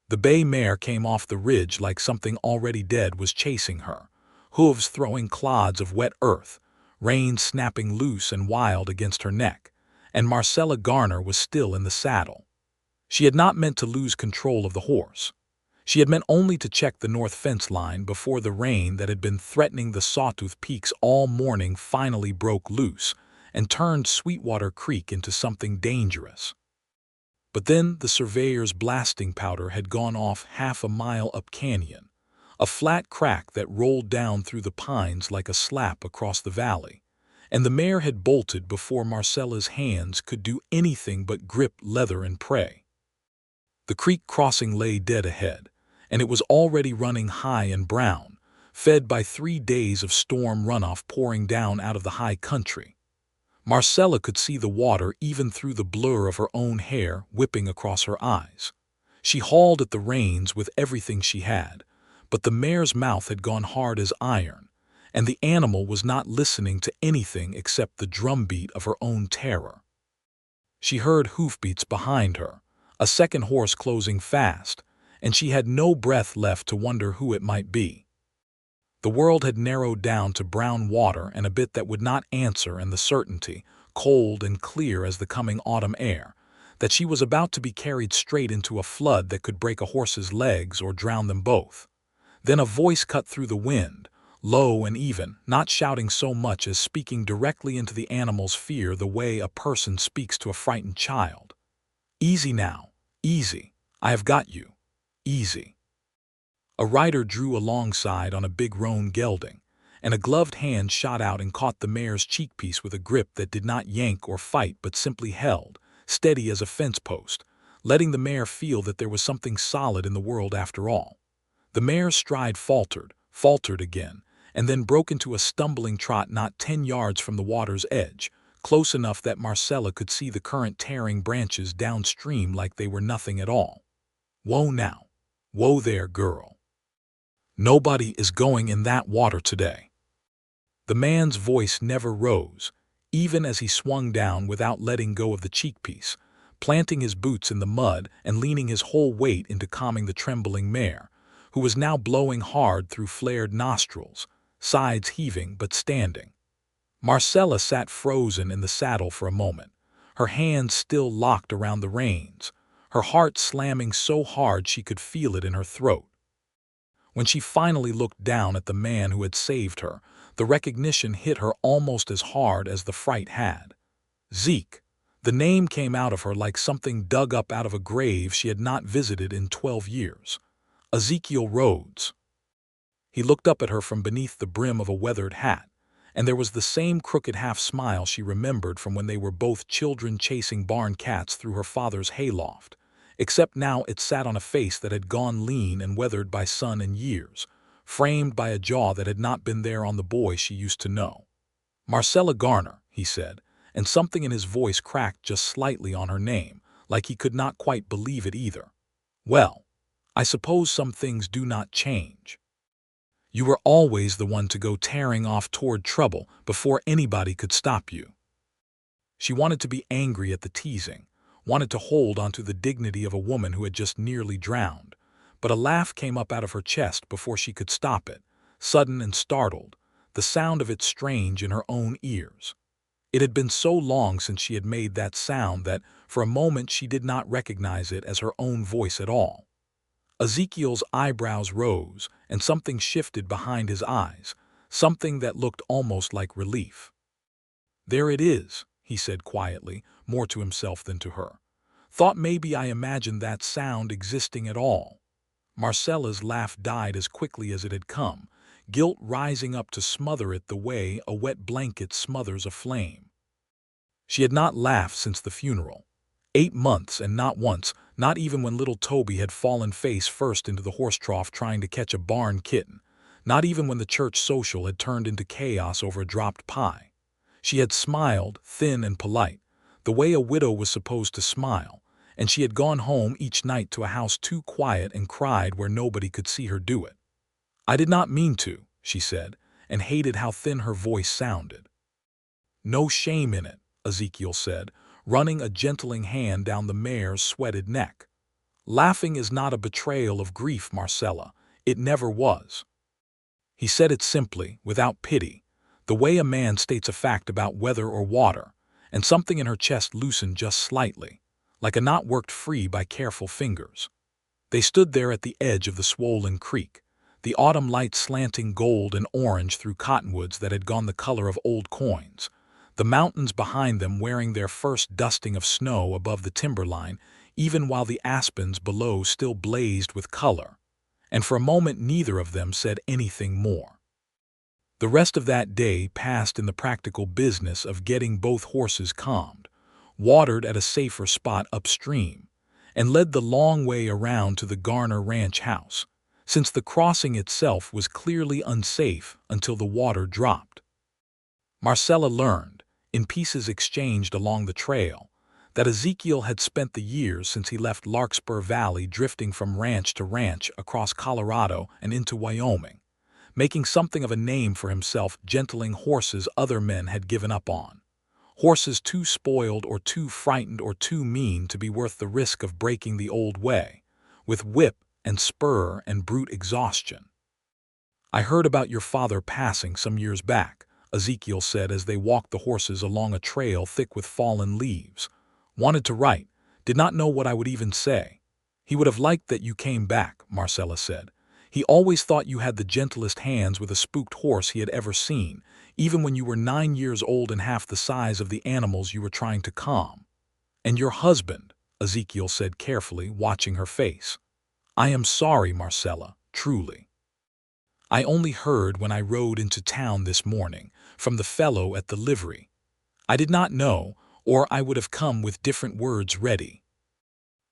The bay mare came off the ridge like something already dead was chasing her, hooves throwing clods of wet earth, reins snapping loose and wild against her neck, and Marcella Garner was still in the saddle. She had not meant to lose control of the horse. She had meant only to check the north fence line before the rain that had been threatening the Sawtooth Peaks all morning finally broke loose and turned Sweetwater Creek into something dangerous. But then the surveyor's blasting powder had gone off half a mile up canyon, a flat crack that rolled down through the pines like a slap across the valley, and the mare had bolted before Marcella's hands could do anything but grip leather and pray. The creek crossing lay dead ahead, and it was already running high and brown, fed by 3 days of storm runoff pouring down out of the high country. Marcella could see the water even through the blur of her own hair whipping across her eyes. She hauled at the reins with everything she had, but the mare's mouth had gone hard as iron, and the animal was not listening to anything except the drumbeat of her own terror. She heard hoofbeats behind her, a second horse closing fast, and she had no breath left to wonder who it might be. The world had narrowed down to brown water and a bit that would not answer, and the certainty, cold and clear as the coming autumn air, that she was about to be carried straight into a flood that could break a horse's legs or drown them both. Then a voice cut through the wind, low and even, not shouting so much as speaking directly into the animal's fear the way a person speaks to a frightened child. "Easy now, easy. I have got you. Easy." A rider drew alongside on a big roan gelding, and a gloved hand shot out and caught the mare's cheekpiece with a grip that did not yank or fight but simply held, steady as a fence post, letting the mare feel that there was something solid in the world after all. The mare's stride faltered again, and then broke into a stumbling trot not 10 yards from the water's edge, close enough that Marcella could see the current tearing branches downstream like they were nothing at all. "Whoa now. Whoa there, girl. Nobody is going in that water today." The man's voice never rose, even as he swung down without letting go of the cheekpiece, planting his boots in the mud and leaning his whole weight into calming the trembling mare, who was now blowing hard through flared nostrils, sides heaving but standing. Marcella sat frozen in the saddle for a moment, her hands still locked around the reins, her heart slamming so hard she could feel it in her throat. When she finally looked down at the man who had saved her, the recognition hit her almost as hard as the fright had. Zeke. The name came out of her like something dug up out of a grave she had not visited in 12 years. Ezekiel Rhodes. He looked up at her from beneath the brim of a weathered hat, and there was the same crooked half-smile she remembered from when they were both children chasing barn cats through her father's hayloft, except now it sat on a face that had gone lean and weathered by sun and years, framed by a jaw that had not been there on the boy she used to know. "Marcella Garner," he said, and something in his voice cracked just slightly on her name, like he could not quite believe it either. "Well, I suppose some things do not change. You were always the one to go tearing off toward trouble before anybody could stop you." She wanted to be angry at the teasing, wanted to hold onto the dignity of a woman who had just nearly drowned, but a laugh came up out of her chest before she could stop it, sudden and startled, the sound of it strange in her own ears. It had been so long since she had made that sound that, for a moment, she did not recognize it as her own voice at all. Ezekiel's eyebrows rose, and something shifted behind his eyes, something that looked almost like relief. "There it is," he said quietly, more to himself than to her. "Thought maybe I imagined that sound existing at all." Marcella's laugh died as quickly as it had come, guilt rising up to smother it the way a wet blanket smothers a flame. She had not laughed since the funeral. 8 months, and not once, not even when little Toby had fallen face first into the horse trough trying to catch a barn kitten, not even when the church social had turned into chaos over a dropped pie. She had smiled, thin and polite, the way a widow was supposed to smile, and she had gone home each night to a house too quiet and cried where nobody could see her do it. "I did not mean to," she said, and hated how thin her voice sounded. "No shame in it," Ezekiel said, running a gentling hand down the mare's sweated neck. Laughing is not a betrayal of grief, Marcella. It never was. He said it simply, without pity, the way a man states a fact about weather or water, and something in her chest loosened just slightly, like a knot worked free by careful fingers. They stood there at the edge of the swollen creek, the autumn light slanting gold and orange through cottonwoods that had gone the color of old coins, the mountains behind them wearing their first dusting of snow above the timberline, even while the aspens below still blazed with color. And for a moment neither of them said anything more. The rest of that day passed in the practical business of getting both horses calmed, watered at a safer spot upstream, and led the long way around to the Garner ranch house, since the crossing itself was clearly unsafe until the water dropped. Marcella learned, in pieces exchanged along the trail, that Ezekiel had spent the years since he left Larkspur Valley drifting from ranch to ranch across Colorado and into Wyoming, making something of a name for himself gentling horses other men had given up on. Horses too spoiled or too frightened or too mean to be worth the risk of breaking the old way, with whip and spur and brute exhaustion. "I heard about your father passing some years back," Ezekiel said as they walked the horses along a trail thick with fallen leaves. "Wanted to write, did not know what I would even say." "He would have liked that you came back," Marcella said. "He always thought you had the gentlest hands with a spooked horse he had ever seen, even when you were 9 years old and half the size of the animals you were trying to calm." "And your husband," Ezekiel said carefully, watching her face. "I am sorry, Marcella, truly. I only heard when I rode into town this morning, from the fellow at the livery. I did not know, or I would have come with different words ready."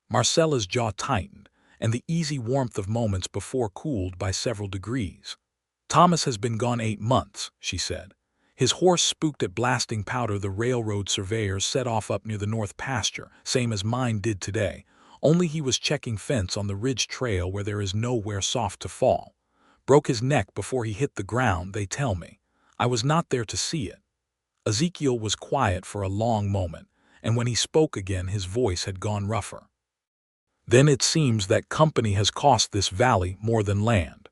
Marcella's jaw tightened, and the easy warmth of moments before cooled by several degrees. "Thomas has been gone 8 months, she said. "His horse spooked at blasting powder the railroad surveyors set off up near the north pasture, same as mine did today, only he was checking fence on the ridge trail where there is nowhere soft to fall. Broke his neck before he hit the ground, they tell me. I was not there to see it." Ezekiel was quiet for a long moment, and when he spoke again his voice had gone rougher. "Then it seems that company has cost this valley more than land."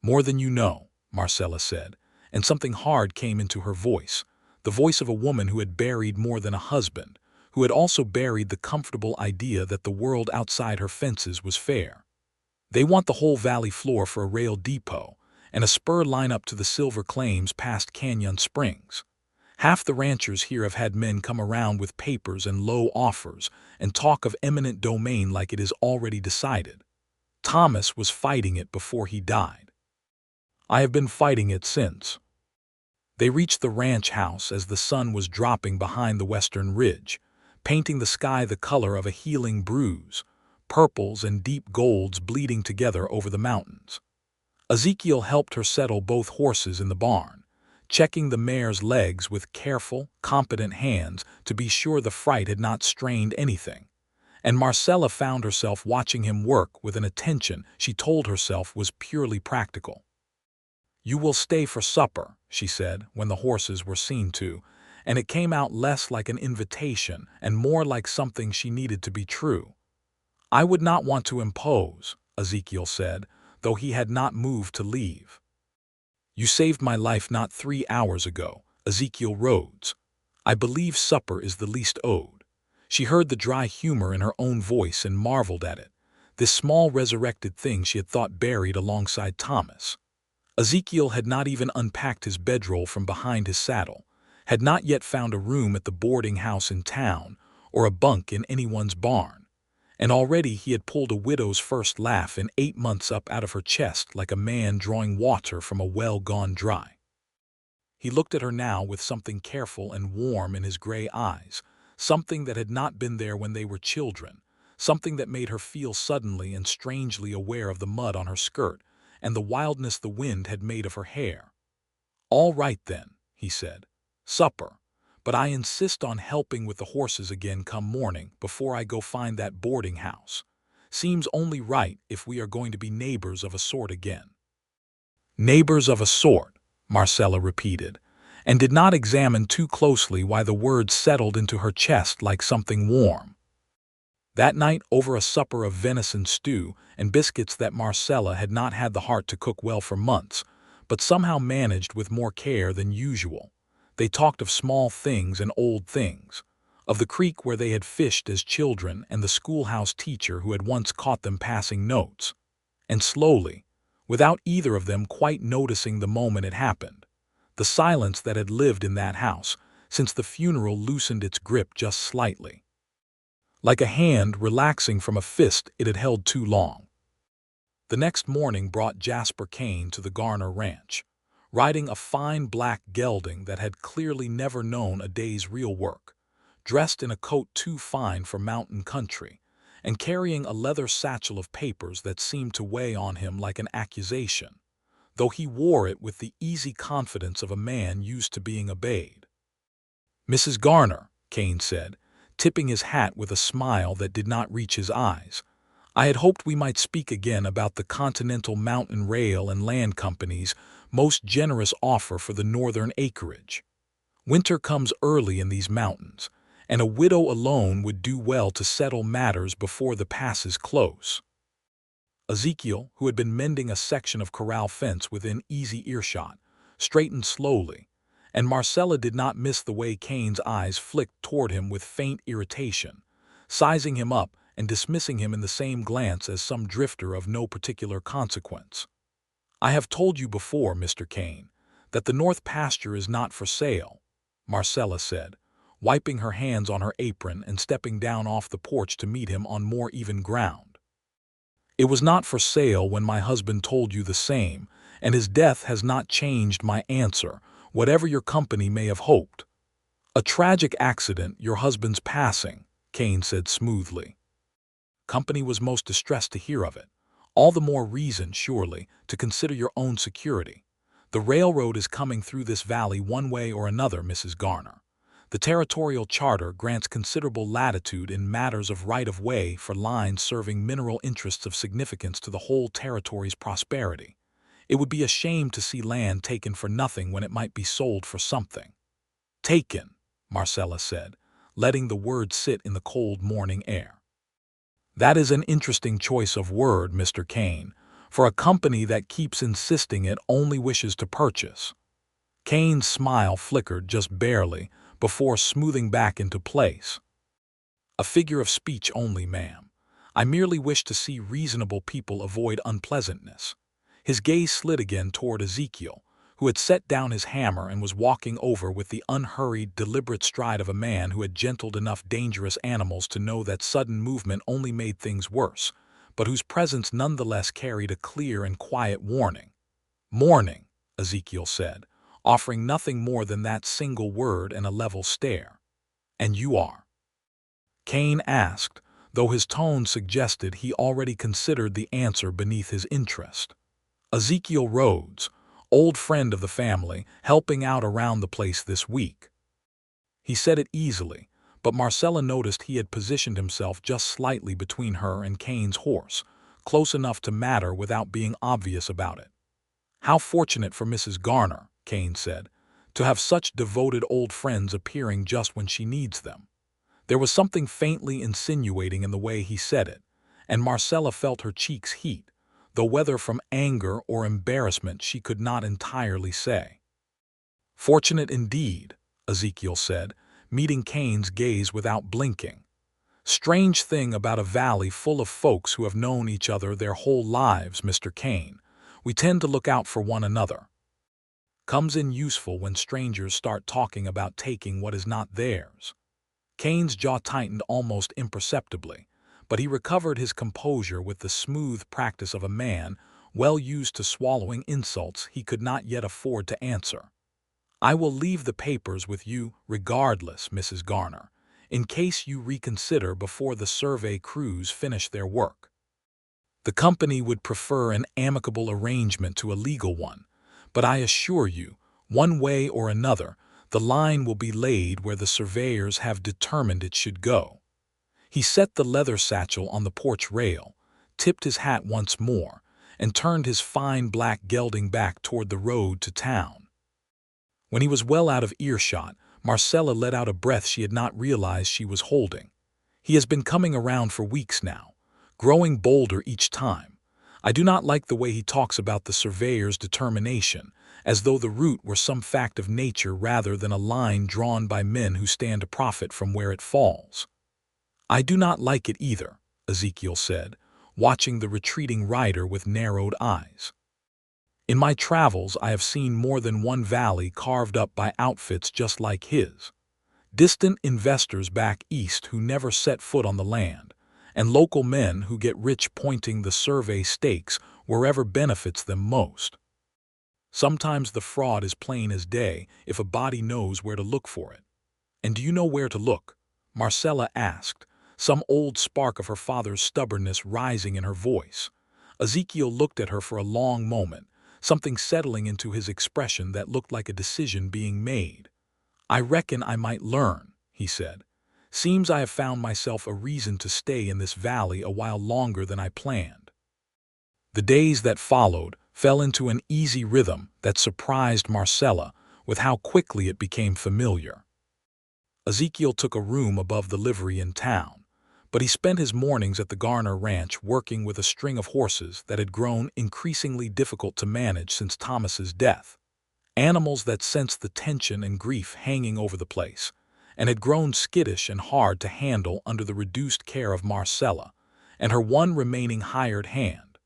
"More than you know," Marcella said, and something hard came into her voice, the voice of a woman who had buried more than a husband, who had also buried the comfortable idea that the world outside her fences was fair. "They want the whole valley floor for a rail depot, and a spur line up to the silver claims past Canyon Springs. Half the ranchers here have had men come around with papers and low offers and talk of eminent domain like it is already decided. Thomas was fighting it before he died. I have been fighting it since." They reached the ranch house as the sun was dropping behind the western ridge, painting the sky the color of a healing bruise, purples and deep golds bleeding together over the mountains. Ezekiel helped her settle both horses in the barn, checking the mare's legs with careful, competent hands to be sure the fright had not strained anything, and Marcella found herself watching him work with an attention she told herself was purely practical. "You will stay for supper," she said when the horses were seen to, and it came out less like an invitation and more like something she needed to be true. "I would not want to impose," Ezekiel said, though he had not moved to leave. "You saved my life not 3 hours ago, Ezekiel Rhodes. I believe supper is the least owed." She heard the dry humor in her own voice and marveled at it, this small resurrected thing she had thought buried alongside Thomas. Ezekiel had not even unpacked his bedroll from behind his saddle, had not yet found a room at the boarding house in town or a bunk in anyone's barn, and already he had pulled a widow's first laugh in 8 months up out of her chest like a man drawing water from a well gone dry. He looked at her now with something careful and warm in his gray eyes, something that had not been there when they were children, something that made her feel suddenly and strangely aware of the mud on her skirt and the wildness the wind had made of her hair. "All right then," he said. "Supper. But I insist on helping with the horses again come morning before I go find that boarding house. Seems only right if we are going to be neighbors of a sort again." "Neighbors of a sort," Marcella repeated, and did not examine too closely why the words settled into her chest like something warm. That night, over a supper of venison stew and biscuits that Marcella had not had the heart to cook well for months, but somehow managed with more care than usual, they talked of small things and old things, of the creek where they had fished as children and the schoolhouse teacher who had once caught them passing notes. And slowly, without either of them quite noticing the moment it happened, the silence that had lived in that house since the funeral loosened its grip just slightly, like a hand relaxing from a fist it had held too long. The next morning brought Jasper Kane to the Garner ranch, riding a fine black gelding that had clearly never known a day's real work, dressed in a coat too fine for mountain country, and carrying a leather satchel of papers that seemed to weigh on him like an accusation, though he wore it with the easy confidence of a man used to being obeyed. "Mrs. Garner," Kane said, tipping his hat with a smile that did not reach his eyes, "I had hoped we might speak again about the Continental Mountain Rail and Land Company's most generous offer for the northern acreage. Winter comes early in these mountains, and a widow alone would do well to settle matters before the passes close." Ezekiel, who had been mending a section of corral fence within easy earshot, straightened slowly, and Marcella did not miss the way Kane's eyes flicked toward him with faint irritation, sizing him up and dismissing him in the same glance as some drifter of no particular consequence. "I have told you before, Mr. Kane, that the north pasture is not for sale," Marcella said, wiping her hands on her apron and stepping down off the porch to meet him on more even ground. "It was not for sale when my husband told you the same, and his death has not changed my answer, whatever your company may have hoped." "A tragic accident, your husband's passing," Kane said smoothly. "Company was most distressed to hear of it. All the more reason, surely, to consider your own security. The railroad is coming through this valley one way or another, Mrs. Garner. The territorial charter grants considerable latitude in matters of right-of-way for lines serving mineral interests of significance to the whole territory's prosperity. It would be a shame to see land taken for nothing when it might be sold for something." "Taken," Marcella said, letting the word sit in the cold morning air. "That is an interesting choice of word, Mr. Kane, for a company that keeps insisting it only wishes to purchase." Kane's smile flickered just barely before smoothing back into place. "A figure of speech only, ma'am. I merely wish to see reasonable people avoid unpleasantness." His gaze slid again toward Ezekiel, who had set down his hammer and was walking over with the unhurried, deliberate stride of a man who had gentled enough dangerous animals to know that sudden movement only made things worse, but whose presence nonetheless carried a clear and quiet warning. "Morning," Ezekiel said, offering nothing more than that single word and a level stare. "And you are?" Kane asked, though his tone suggested he already considered the answer beneath his interest. "Ezekiel Rhodes, old friend of the family, helping out around the place this week." He said it easily, but Marcella noticed he had positioned himself just slightly between her and Kane's horse, close enough to matter without being obvious about it. "How fortunate for Mrs. Garner," Kane said, "to have such devoted old friends appearing just when she needs them." There was something faintly insinuating in the way he said it, and Marcella felt her cheeks heat, though whether from anger or embarrassment she could not entirely say. "Fortunate indeed," Ezekiel said, meeting Kane's gaze without blinking. "Strange thing about a valley full of folks who have known each other their whole lives, Mr. Kane. We tend to look out for one another. Comes in useful when strangers start talking about taking what is not theirs." Kane's jaw tightened almost imperceptibly, but he recovered his composure with the smooth practice of a man well used to swallowing insults he could not yet afford to answer. "I will leave the papers with you regardless, Mrs. Garner, in case you reconsider before the survey crews finish their work. The company would prefer an amicable arrangement to a legal one, but I assure you, one way or another, the line will be laid where the surveyors have determined it should go." He set the leather satchel on the porch rail, tipped his hat once more, and turned his fine black gelding back toward the road to town. When he was well out of earshot, Marcella let out a breath she had not realized she was holding. He has been coming around for weeks now, growing bolder each time. I do not like the way he talks about the surveyor's determination, as though the root were some fact of nature rather than a line drawn by men who stand to profit from where it falls. I do not like it either, Ezekiel said, watching the retreating rider with narrowed eyes. In my travels, I have seen more than one valley carved up by outfits just like his. Distant investors back east who never set foot on the land, and local men who get rich pointing the survey stakes wherever benefits them most. Sometimes the fraud is plain as day if a body knows where to look for it. And do you know where to look? Marcella asked, some old spark of her father's stubbornness rising in her voice. Ezekiel looked at her for a long moment, something settling into his expression that looked like a decision being made. I reckon I might learn, he said. Seems I have found myself a reason to stay in this valley a while longer than I planned. The days that followed fell into an easy rhythm that surprised Marcella with how quickly it became familiar. Ezekiel took a room above the livery in town, but he spent his mornings at the Garner ranch working with a string of horses that had grown increasingly difficult to manage since Thomas's death. Animals that sensed the tension and grief hanging over the place, and had grown skittish and hard to handle under the reduced care of Marcella and her one remaining hired hand,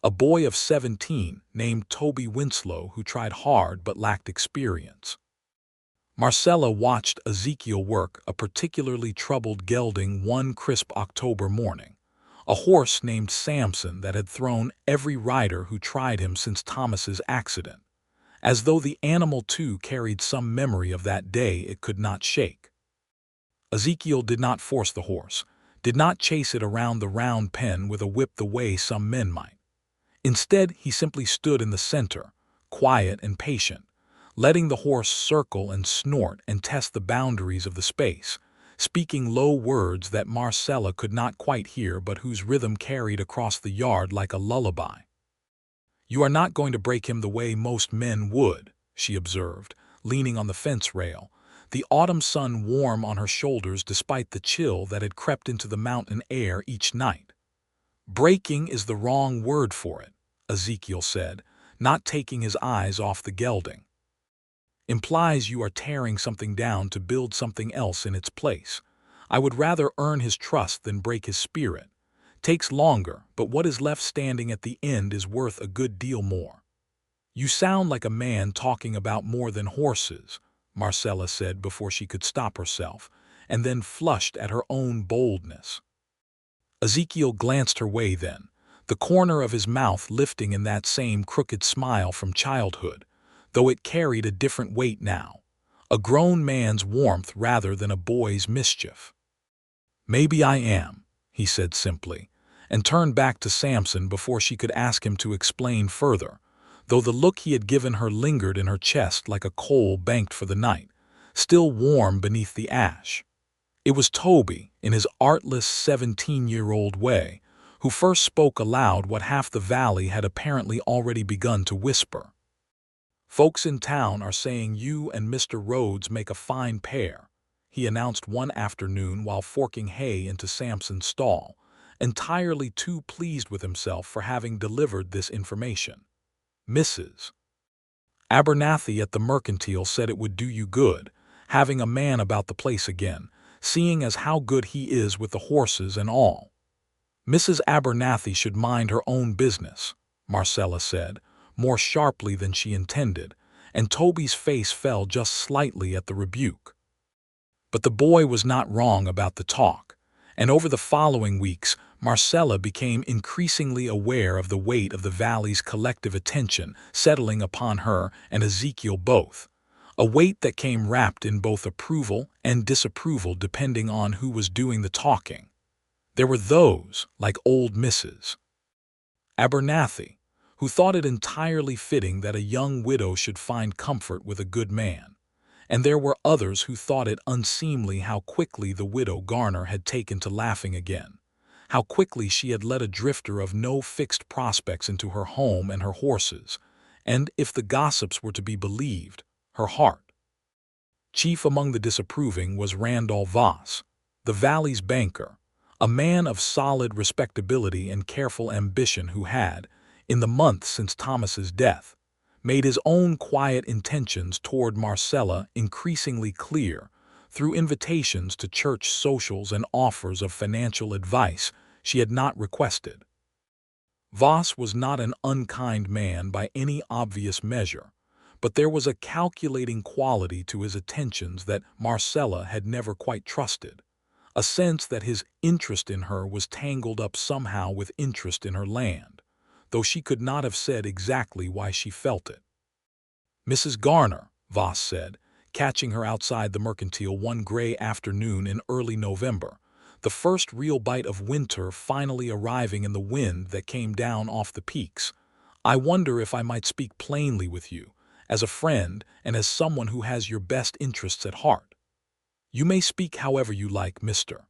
a boy of 17 named Toby Winslow who tried hard but lacked experience. Marcella watched Ezekiel work a particularly troubled gelding one crisp October morning, a horse named Samson that had thrown every rider who tried him since Thomas's accident, as though the animal too carried some memory of that day it could not shake. Ezekiel did not force the horse, did not chase it around the round pen with a whip the way some men might. Instead, he simply stood in the center, quiet and patient, letting the horse circle and snort and test the boundaries of the space, speaking low words that Marcella could not quite hear but whose rhythm carried across the yard like a lullaby. You are not going to break him the way most men would, she observed, leaning on the fence rail, the autumn sun warm on her shoulders despite the chill that had crept into the mountain air each night. Breaking is the wrong word for it, Ezekiel said, not taking his eyes off the gelding. Implies you are tearing something down to build something else in its place. I would rather earn his trust than break his spirit. Takes longer, but what is left standing at the end is worth a good deal more. You sound like a man talking about more than horses, Marcella said before she could stop herself, and then flushed at her own boldness. Ezekiel glanced her way then, the corner of his mouth lifting in that same crooked smile from childhood, though it carried a different weight now, a grown man's warmth rather than a boy's mischief. Maybe I am, he said simply, and turned back to Samson before she could ask him to explain further, though the look he had given her lingered in her chest like a coal banked for the night, still warm beneath the ash. It was Toby, in his artless 17-year-old way, who first spoke aloud what half the valley had apparently already begun to whisper. Folks in town are saying you and Mr. Rhodes make a fine pair, he announced one afternoon while forking hay into Samson's stall, entirely too pleased with himself for having delivered this information. Mrs. Abernathy at the Mercantile said it would do you good, having a man about the place again, seeing as how good he is with the horses and all. Mrs. Abernathy should mind her own business, Marcella said, more sharply than she intended, and Toby's face fell just slightly at the rebuke. But the boy was not wrong about the talk, and over the following weeks, Marcella became increasingly aware of the weight of the valley's collective attention settling upon her and Ezekiel both, a weight that came wrapped in both approval and disapproval depending on who was doing the talking. There were those, like old Mrs. Abernathy, who thought it entirely fitting that a young widow should find comfort with a good man, and there were others who thought it unseemly how quickly the widow Garner had taken to laughing again, how quickly she had let a drifter of no fixed prospects into her home and her horses, and, if the gossips were to be believed, her heart. Chief among the disapproving was Randolph Voss, the valley's banker, A man of solid respectability and careful ambition who had, in the months since Thomas's death, made his own quiet intentions toward Marcella increasingly clear through invitations to church socials and offers of financial advice she had not requested. Voss was not an unkind man by any obvious measure, but there was a calculating quality to his attentions that Marcella had never quite trusted, a sense that his interest in her was tangled up somehow with interest in her land, though she could not have said exactly why she felt it. "Mrs. Garner," Voss said, catching her outside the mercantile one gray afternoon in early November, the first real bite of winter finally arriving in the wind that came down off the peaks. "I wonder if I might speak plainly with you, as a friend and as someone who has your best interests at heart." "You may speak however you like, Mr.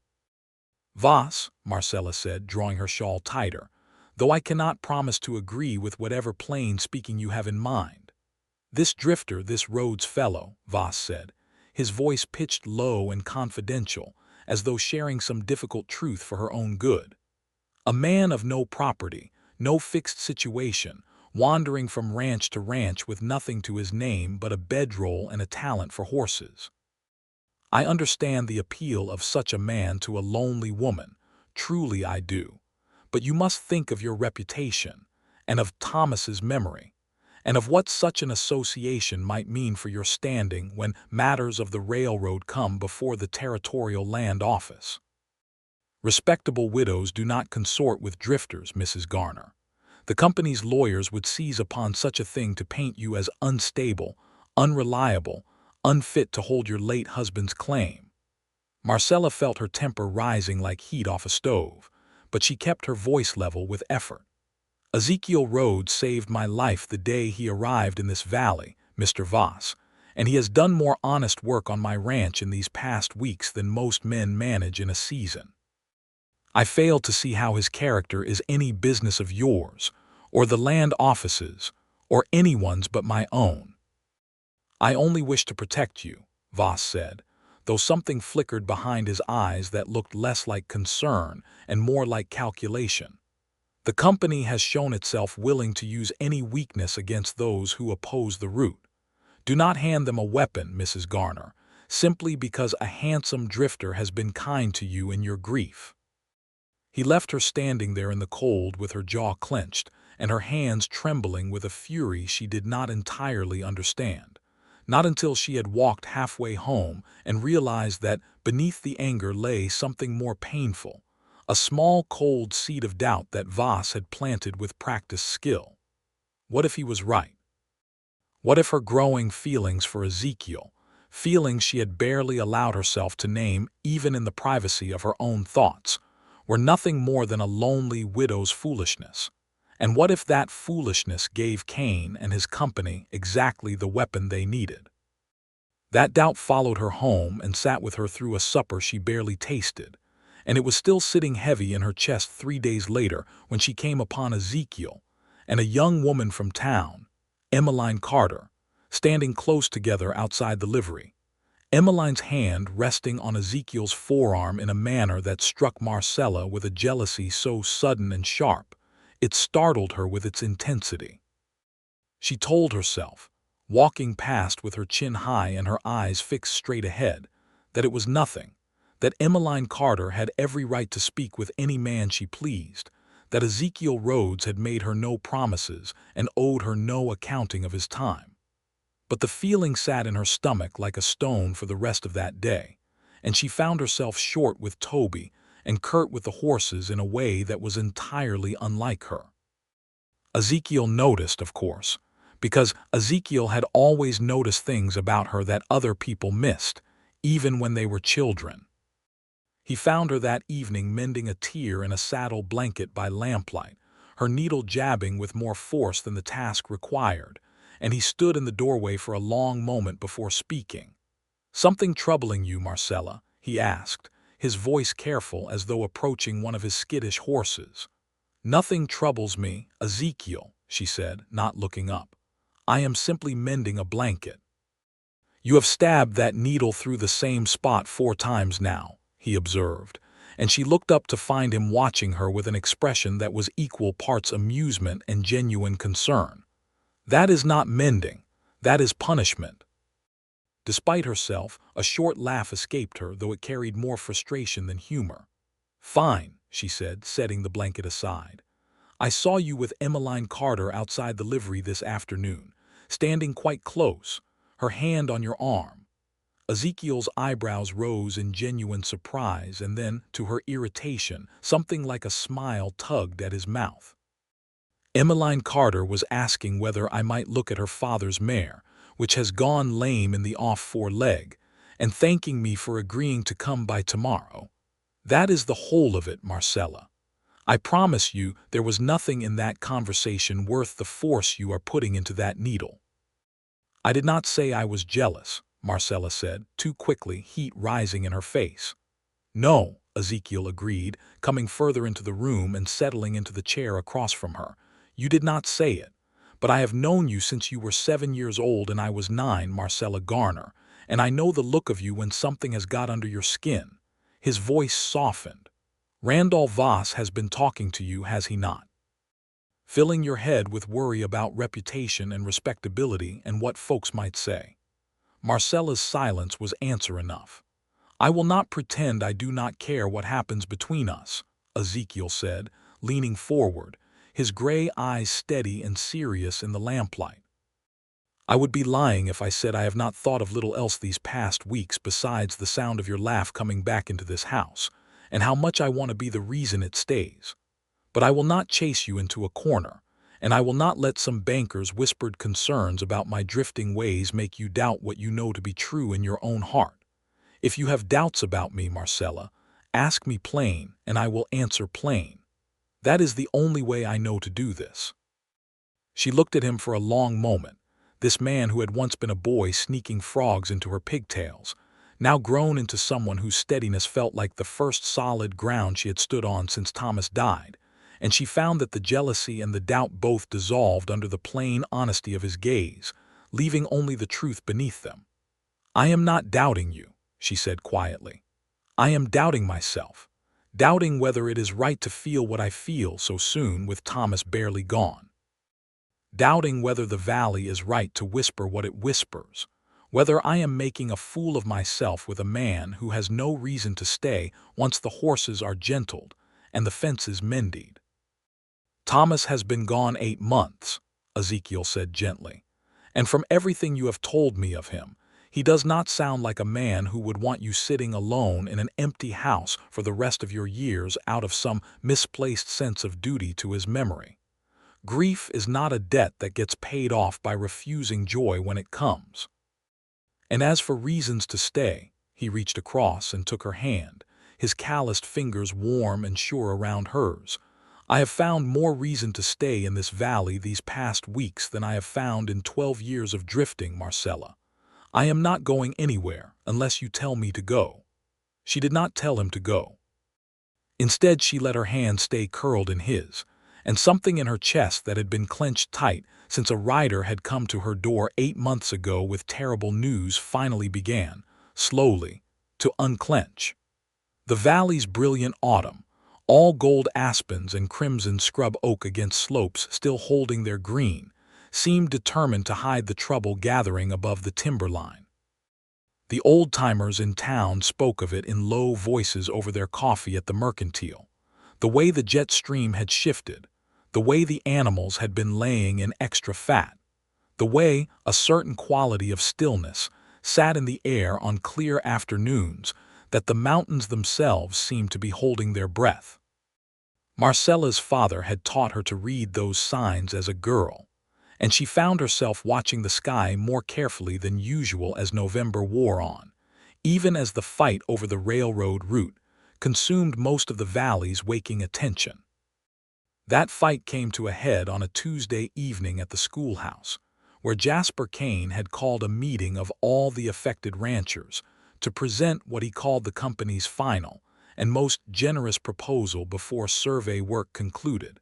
Voss," Marcella said, drawing her shawl tighter, "though I cannot promise to agree with whatever plain speaking you have in mind." "This drifter, this Rhodes fellow," Voss said, his voice pitched low and confidential, as though sharing some difficult truth for her own good. "A man of no property, no fixed situation, wandering from ranch to ranch with nothing to his name but a bedroll and a talent for horses. I understand the appeal of such a man to a lonely woman, truly I do. But you must think of your reputation, and of Thomas's memory, and of what such an association might mean for your standing when matters of the railroad come before the Territorial Land Office. Respectable widows do not consort with drifters, Mrs. Garner. The company's lawyers would seize upon such a thing to paint you as unstable, unreliable, unfit to hold your late husband's claim." Marcella felt her temper rising like heat off a stove, but she kept her voice level with effort. "Ezekiel Rhodes saved my life the day he arrived in this valley, Mr. Voss, and he has done more honest work on my ranch in these past weeks than most men manage in a season. I fail to see how his character is any business of yours, or the land office's, or anyone's but my own." "I only wish to protect you," Voss said, though something flickered behind his eyes that looked less like concern and more like calculation. "The company has shown itself willing to use any weakness against those who oppose the route. Do not hand them a weapon, Mrs. Garner, simply because a handsome drifter has been kind to you in your grief." He left her standing there in the cold with her jaw clenched and her hands trembling with a fury she did not entirely understand. Not until she had walked halfway home and realized that beneath the anger lay something more painful, a small cold seed of doubt that Voss had planted with practiced skill. What if he was right? What if her growing feelings for Ezekiel, feelings she had barely allowed herself to name even in the privacy of her own thoughts, were nothing more than a lonely widow's foolishness? And what if that foolishness gave Cain and his company exactly the weapon they needed? That doubt followed her home and sat with her through a supper she barely tasted, and it was still sitting heavy in her chest 3 days later when she came upon Ezekiel and a young woman from town, Emmeline Carter, standing close together outside the livery. Emmeline's hand resting on Ezekiel's forearm in a manner that struck Marcella with a jealousy so sudden and sharp, it startled her with its intensity. She told herself, walking past with her chin high and her eyes fixed straight ahead, that it was nothing, that Emmeline Carter had every right to speak with any man she pleased, that Ezekiel Rhodes had made her no promises and owed her no accounting of his time. But the feeling sat in her stomach like a stone for the rest of that day, and she found herself short with Toby and curt with the horses in a way that was entirely unlike her. Ezekiel noticed, of course, because Ezekiel had always noticed things about her that other people missed, even when they were children. He found her that evening mending a tear in a saddle blanket by lamplight, her needle jabbing with more force than the task required, and he stood in the doorway for a long moment before speaking. "Something troubling you, Marcella?" he asked, his voice careful as though approaching one of his skittish horses. "Nothing troubles me, Ezekiel," she said, not looking up. "I am simply mending a blanket." "You have stabbed that needle through the same spot 4 times now," he observed, and she looked up to find him watching her with an expression that was equal parts amusement and genuine concern. "That is not mending. That is punishment." Despite herself, a short laugh escaped her, though it carried more frustration than humor. "Fine," she said, setting the blanket aside. "I saw you with Emmeline Carter outside the livery this afternoon, standing quite close, her hand on your arm." Ezekiel's eyebrows rose in genuine surprise, and then, to her irritation, something like a smile tugged at his mouth. "Emmeline Carter was asking whether I might look at her father's mare, which has gone lame in the off foreleg, and thanking me for agreeing to come by tomorrow. That is the whole of it, Marcella. I promise you there was nothing in that conversation worth the force you are putting into that needle." "I did not say I was jealous," Marcella said, too quickly, heat rising in her face. "No," Ezekiel agreed, coming further into the room and settling into the chair across from her. "You did not say it. But I have known you since you were 7 years old and I was 9, Marcella Garner, and I know the look of you when something has got under your skin." His voice softened. "Randolph Voss has been talking to you, has he not? Filling your head with worry about reputation and respectability and what folks might say." Marcella's silence was answer enough. "I will not pretend I do not care what happens between us," Ezekiel said, leaning forward, his gray eyes steady and serious in the lamplight. "I would be lying if I said I have not thought of little else these past weeks besides the sound of your laugh coming back into this house, and how much I want to be the reason it stays. But I will not chase you into a corner, and I will not let some banker's whispered concerns about my drifting ways make you doubt what you know to be true in your own heart. If you have doubts about me, Marcella, ask me plain, and I will answer plain. That is the only way I know to do this." She looked at him for a long moment, this man who had once been a boy sneaking frogs into her pigtails, now grown into someone whose steadiness felt like the first solid ground she had stood on since Thomas died, and she found that the jealousy and the doubt both dissolved under the plain honesty of his gaze, leaving only the truth beneath them. "I am not doubting you," she said quietly. "I am doubting myself. Doubting whether it is right to feel what I feel so soon with Thomas barely gone. Doubting whether the valley is right to whisper what it whispers, whether I am making a fool of myself with a man who has no reason to stay once the horses are gentled and the fences mended." "Thomas has been gone 8 months, Ezekiel said gently, "and from everything you have told me of him, he does not sound like a man who would want you sitting alone in an empty house for the rest of your years out of some misplaced sense of duty to his memory. Grief is not a debt that gets paid off by refusing joy when it comes. And as for reasons to stay," he reached across and took her hand, his calloused fingers warm and sure around hers, "I have found more reason to stay in this valley these past weeks than I have found in 12 years of drifting, Marcella. I am not going anywhere unless you tell me to go." She did not tell him to go. Instead, she let her hand stay curled in his, and something in her chest that had been clenched tight since a rider had come to her door 8 months ago with terrible news finally began, slowly, to unclench. The valley's brilliant autumn, all gold aspens and crimson scrub oak against slopes still holding their green, seemed determined to hide the trouble gathering above the timberline. The old-timers in town spoke of it in low voices over their coffee at the Mercantile. The way the jet stream had shifted, the way the animals had been laying in extra fat, the way a certain quality of stillness sat in the air on clear afternoons, that the mountains themselves seemed to be holding their breath. Marcella's father had taught her to read those signs as a girl, and she found herself watching the sky more carefully than usual as November wore on, even as the fight over the railroad route consumed most of the valley's waking attention. That fight came to a head on a Tuesday evening at the schoolhouse, where Jasper Kane had called a meeting of all the affected ranchers to present what he called the company's final and most generous proposal before survey work concluded,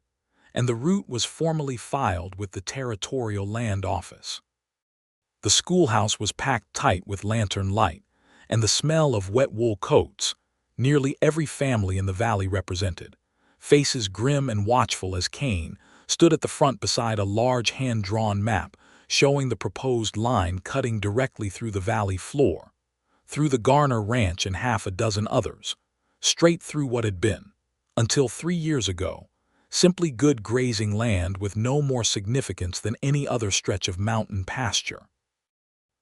and the route was formally filed with the Territorial Land Office. The schoolhouse was packed tight with lantern light, and the smell of wet wool coats, nearly every family in the valley represented. Faces grim and watchful as Cain stood at the front beside a large hand-drawn map showing the proposed line cutting directly through the valley floor, through the Garner Ranch and half a dozen others, straight through what had been, until 3 years ago, simply good grazing land with no more significance than any other stretch of mountain pasture.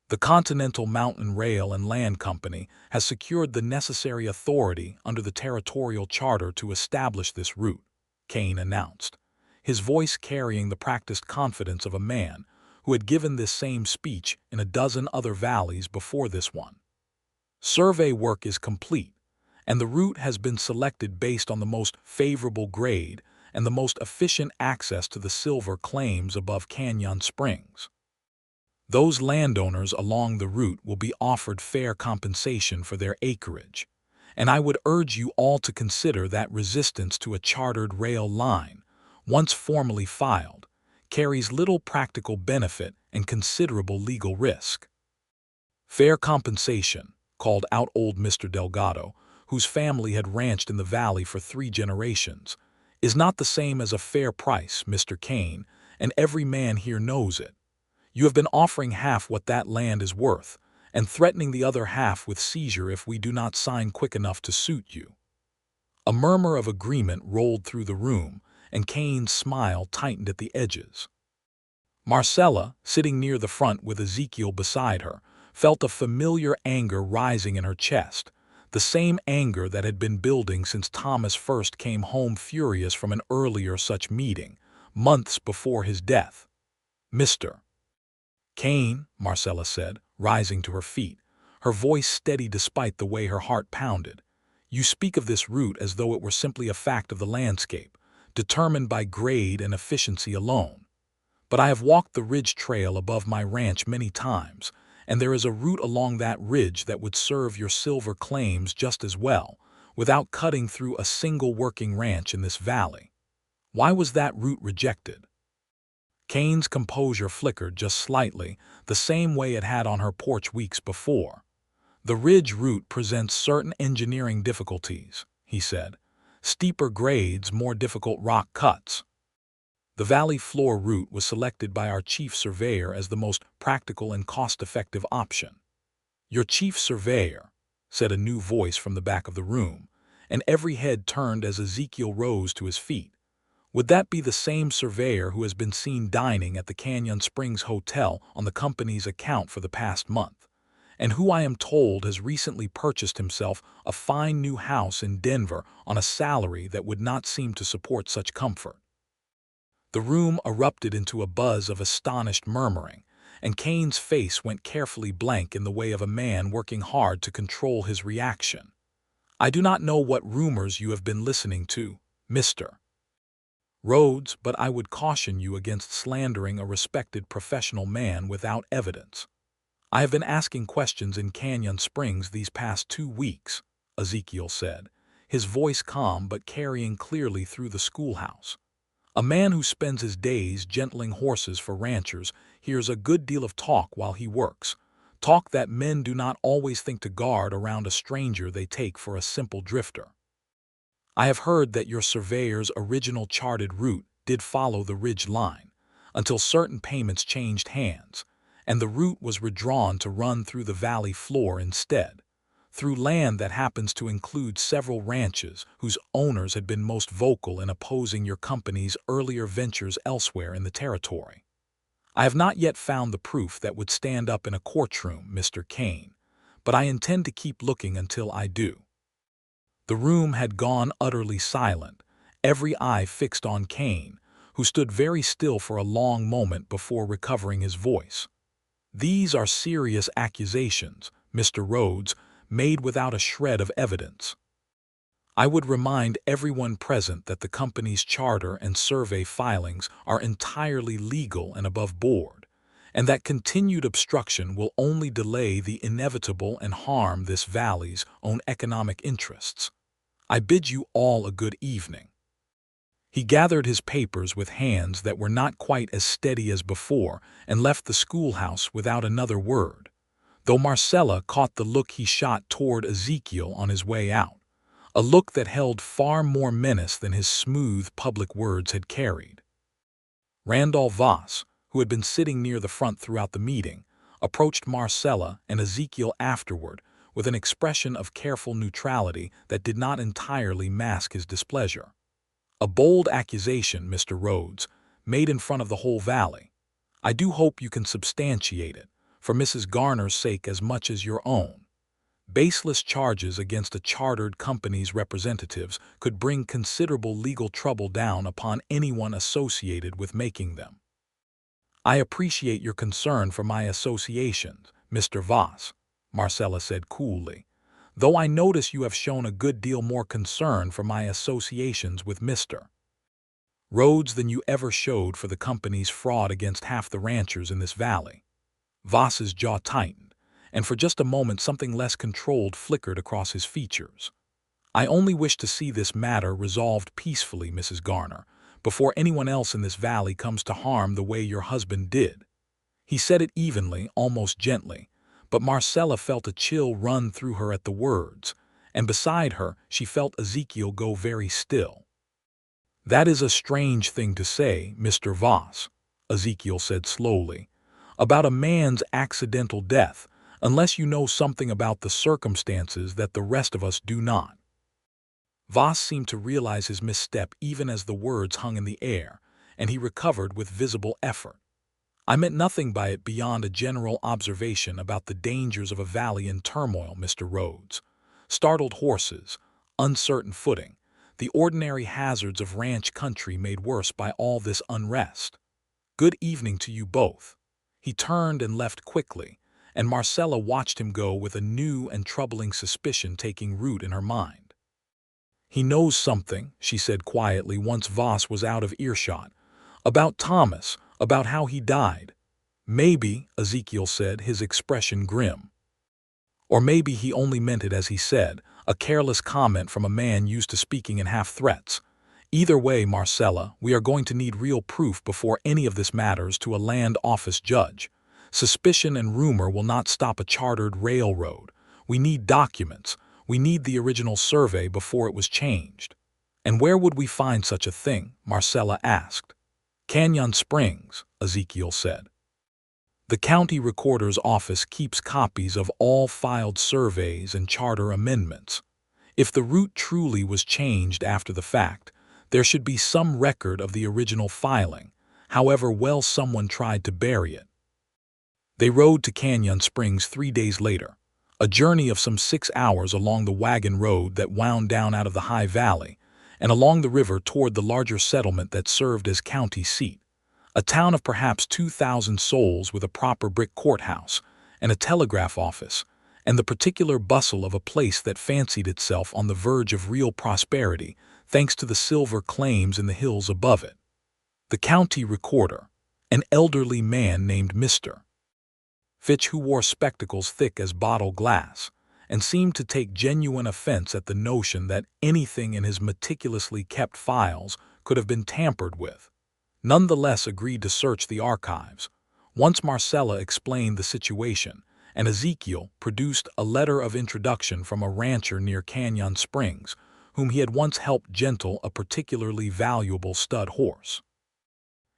The Continental Mountain Rail and Land Company has secured the necessary authority under the territorial charter to establish this route, Cain announced, his voice carrying the practiced confidence of a man who had given this same speech in a dozen other valleys before this one. Survey work is complete, and the route has been selected based on the most favorable grade and the most efficient access to the silver claims above Canyon Springs. Those landowners along the route will be offered fair compensation for their acreage, and I would urge you all to consider that resistance to a chartered rail line, once formally filed, carries little practical benefit and considerable legal risk. Fair compensation, called out old Mr. Delgado, whose family had ranched in the valley for 3 generations, is not the same as a fair price, Mr. Cain, and every man here knows it. You have been offering half what that land is worth, and threatening the other half with seizure if we do not sign quick enough to suit you. A murmur of agreement rolled through the room, and Cain's smile tightened at the edges. Marcella, sitting near the front with Ezekiel beside her, felt a familiar anger rising in her chest, the same anger that had been building since Thomas first came home furious from an earlier such meeting, months before his death. "Mr. Cain," Marcella said, rising to her feet, her voice steady despite the way her heart pounded, "you speak of this route as though it were simply a fact of the landscape, determined by grade and efficiency alone. But I have walked the ridge trail above my ranch many times, and there is a route along that ridge that would serve your silver claims just as well, without cutting through a single working ranch in this valley. Why was that route rejected?" Cain's composure flickered just slightly, the same way it had on her porch weeks before. "The ridge route presents certain engineering difficulties," he said. "Steeper grades, more difficult rock cuts. The valley floor route was selected by our chief surveyor as the most practical and cost-effective option." "Your chief surveyor," said a new voice from the back of the room, and every head turned as Ezekiel rose to his feet. "Would that be the same surveyor who has been seen dining at the Canyon Springs Hotel on the company's account for the past month, and who I am told has recently purchased himself a fine new house in Denver on a salary that would not seem to support such comfort?" The room erupted into a buzz of astonished murmuring, and Cain's face went carefully blank in the way of a man working hard to control his reaction. "I do not know what rumors you have been listening to, Mr. Rhodes, but I would caution you against slandering a respected professional man without evidence. I have been asking questions in Canyon Springs these past 2 weeks, Ezekiel said, his voice calm but carrying clearly through the schoolhouse. A man who spends his days gentling horses for ranchers hears a good deal of talk while he works, talk that men do not always think to guard around a stranger they take for a simple drifter. I have heard that your surveyor's original charted route did follow the ridge line, until certain payments changed hands, and the route was redrawn to run through the valley floor instead, through land that happens to include several ranches whose owners had been most vocal in opposing your company's earlier ventures elsewhere in the territory. I have not yet found the proof that would stand up in a courtroom, Mr. Cain, but I intend to keep looking until I do." The room had gone utterly silent, every eye fixed on Cain, who stood very still for a long moment before recovering his voice. "These are serious accusations, Mr. Rhodes, made without a shred of evidence. I would remind everyone present that the company's charter and survey filings are entirely legal and above board, and that continued obstruction will only delay the inevitable and harm this valley's own economic interests. I bid you all a good evening." He gathered his papers with hands that were not quite as steady as before and left the schoolhouse without another word, though Marcella caught the look he shot toward Ezekiel on his way out, a look that held far more menace than his smooth public words had carried. Randolph Voss, who had been sitting near the front throughout the meeting, approached Marcella and Ezekiel afterward with an expression of careful neutrality that did not entirely mask his displeasure. "A bold accusation, Mr. Rhodes, made in front of the whole valley. I do hope you can substantiate it, for Mrs. Garner's sake as much as your own. Baseless charges against a chartered company's representatives could bring considerable legal trouble down upon anyone associated with making them." "I appreciate your concern for my associations, Mr. Voss," Marcella said coolly, "though I notice you have shown a good deal more concern for my associations with Mr. Rhodes than you ever showed for the company's fraud against half the ranchers in this valley." Voss's jaw tightened, and for just a moment something less controlled flickered across his features. "I only wish to see this matter resolved peacefully, Mrs. Garner, before anyone else in this valley comes to harm the way your husband did." He said it evenly, almost gently, but Marcella felt a chill run through her at the words, and beside her she felt Ezekiel go very still. "That is a strange thing to say, Mr. Voss," Ezekiel said slowly, "about a man's accidental death, unless you know something about the circumstances that the rest of us do not." Voss seemed to realize his misstep even as the words hung in the air, and he recovered with visible effort. "I meant nothing by it beyond a general observation about the dangers of a valley in turmoil, Mr. Rhodes. Startled horses, uncertain footing, the ordinary hazards of ranch country made worse by all this unrest. Good evening to you both." He turned and left quickly, and Marcella watched him go with a new and troubling suspicion taking root in her mind. "He knows something," she said quietly once Voss was out of earshot, "about Thomas, about how he died." "Maybe," Ezekiel said, his expression grim. "Or maybe he only meant it as he said, a careless comment from a man used to speaking in half-threats. Either way, Marcella, we are going to need real proof before any of this matters to a land office judge. Suspicion and rumor will not stop a chartered railroad. We need documents. We need the original survey before it was changed." "And where would we find such a thing?" Marcella asked. "Canyon Springs," Ezekiel said. "The county recorder's office keeps copies of all filed surveys and charter amendments. If the route truly was changed after the fact, there should be some record of the original filing, however well someone tried to bury it." They rode to Canyon Springs 3 days later, a journey of some 6 hours along the wagon road that wound down out of the high valley and along the river toward the larger settlement that served as county seat, a town of perhaps 2,000 souls with a proper brick courthouse and a telegraph office, and the particular bustle of a place that fancied itself on the verge of real prosperity thanks to the silver claims in the hills above it. The county recorder, an elderly man named Mr. Fitch, who wore spectacles thick as bottle glass, and seemed to take genuine offense at the notion that anything in his meticulously kept files could have been tampered with, nonetheless agreed to search the archives. Once Marcella explained the situation, and Ezekiel produced a letter of introduction from a rancher near Canyon Springs, whom he had once helped gentle a particularly valuable stud horse.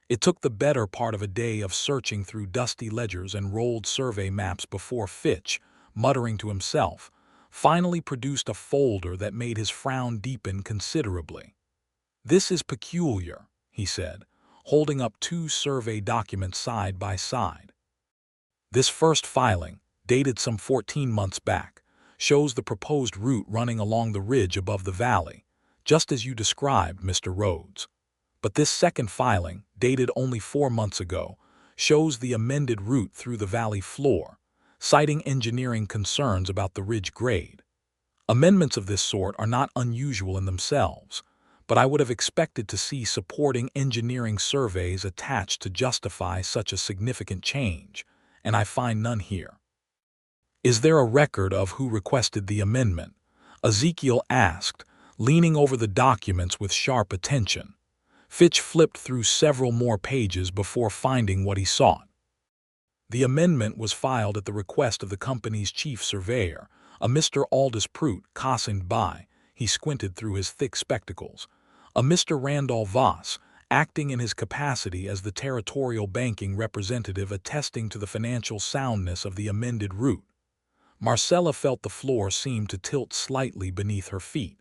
It took the better part of a day of searching through dusty ledgers and rolled survey maps before Fitch, muttering to himself, finally produced a folder that made his frown deepen considerably. "This is peculiar," he said, holding up 2 survey documents side by side. "This first filing, dated some 14 months back, shows the proposed route running along the ridge above the valley, just as you described, Mr. Rhodes. But this second filing, dated only 4 months ago, shows the amended route through the valley floor, citing engineering concerns about the ridge grade. Amendments of this sort are not unusual in themselves, but I would have expected to see supporting engineering surveys attached to justify such a significant change, and I find none here." "Is there a record of who requested the amendment?" Ezekiel asked, leaning over the documents with sharp attention. Fitch flipped through several more pages before finding what he sought. "The amendment was filed at the request of the company's chief surveyor, a Mr. Aldous Prout, cautioned by," He squinted through his thick spectacles. "A Mr. Randolph Voss, acting in his capacity as the territorial banking representative attesting to the financial soundness of the amended route." Marcella felt the floor seem to tilt slightly beneath her feet.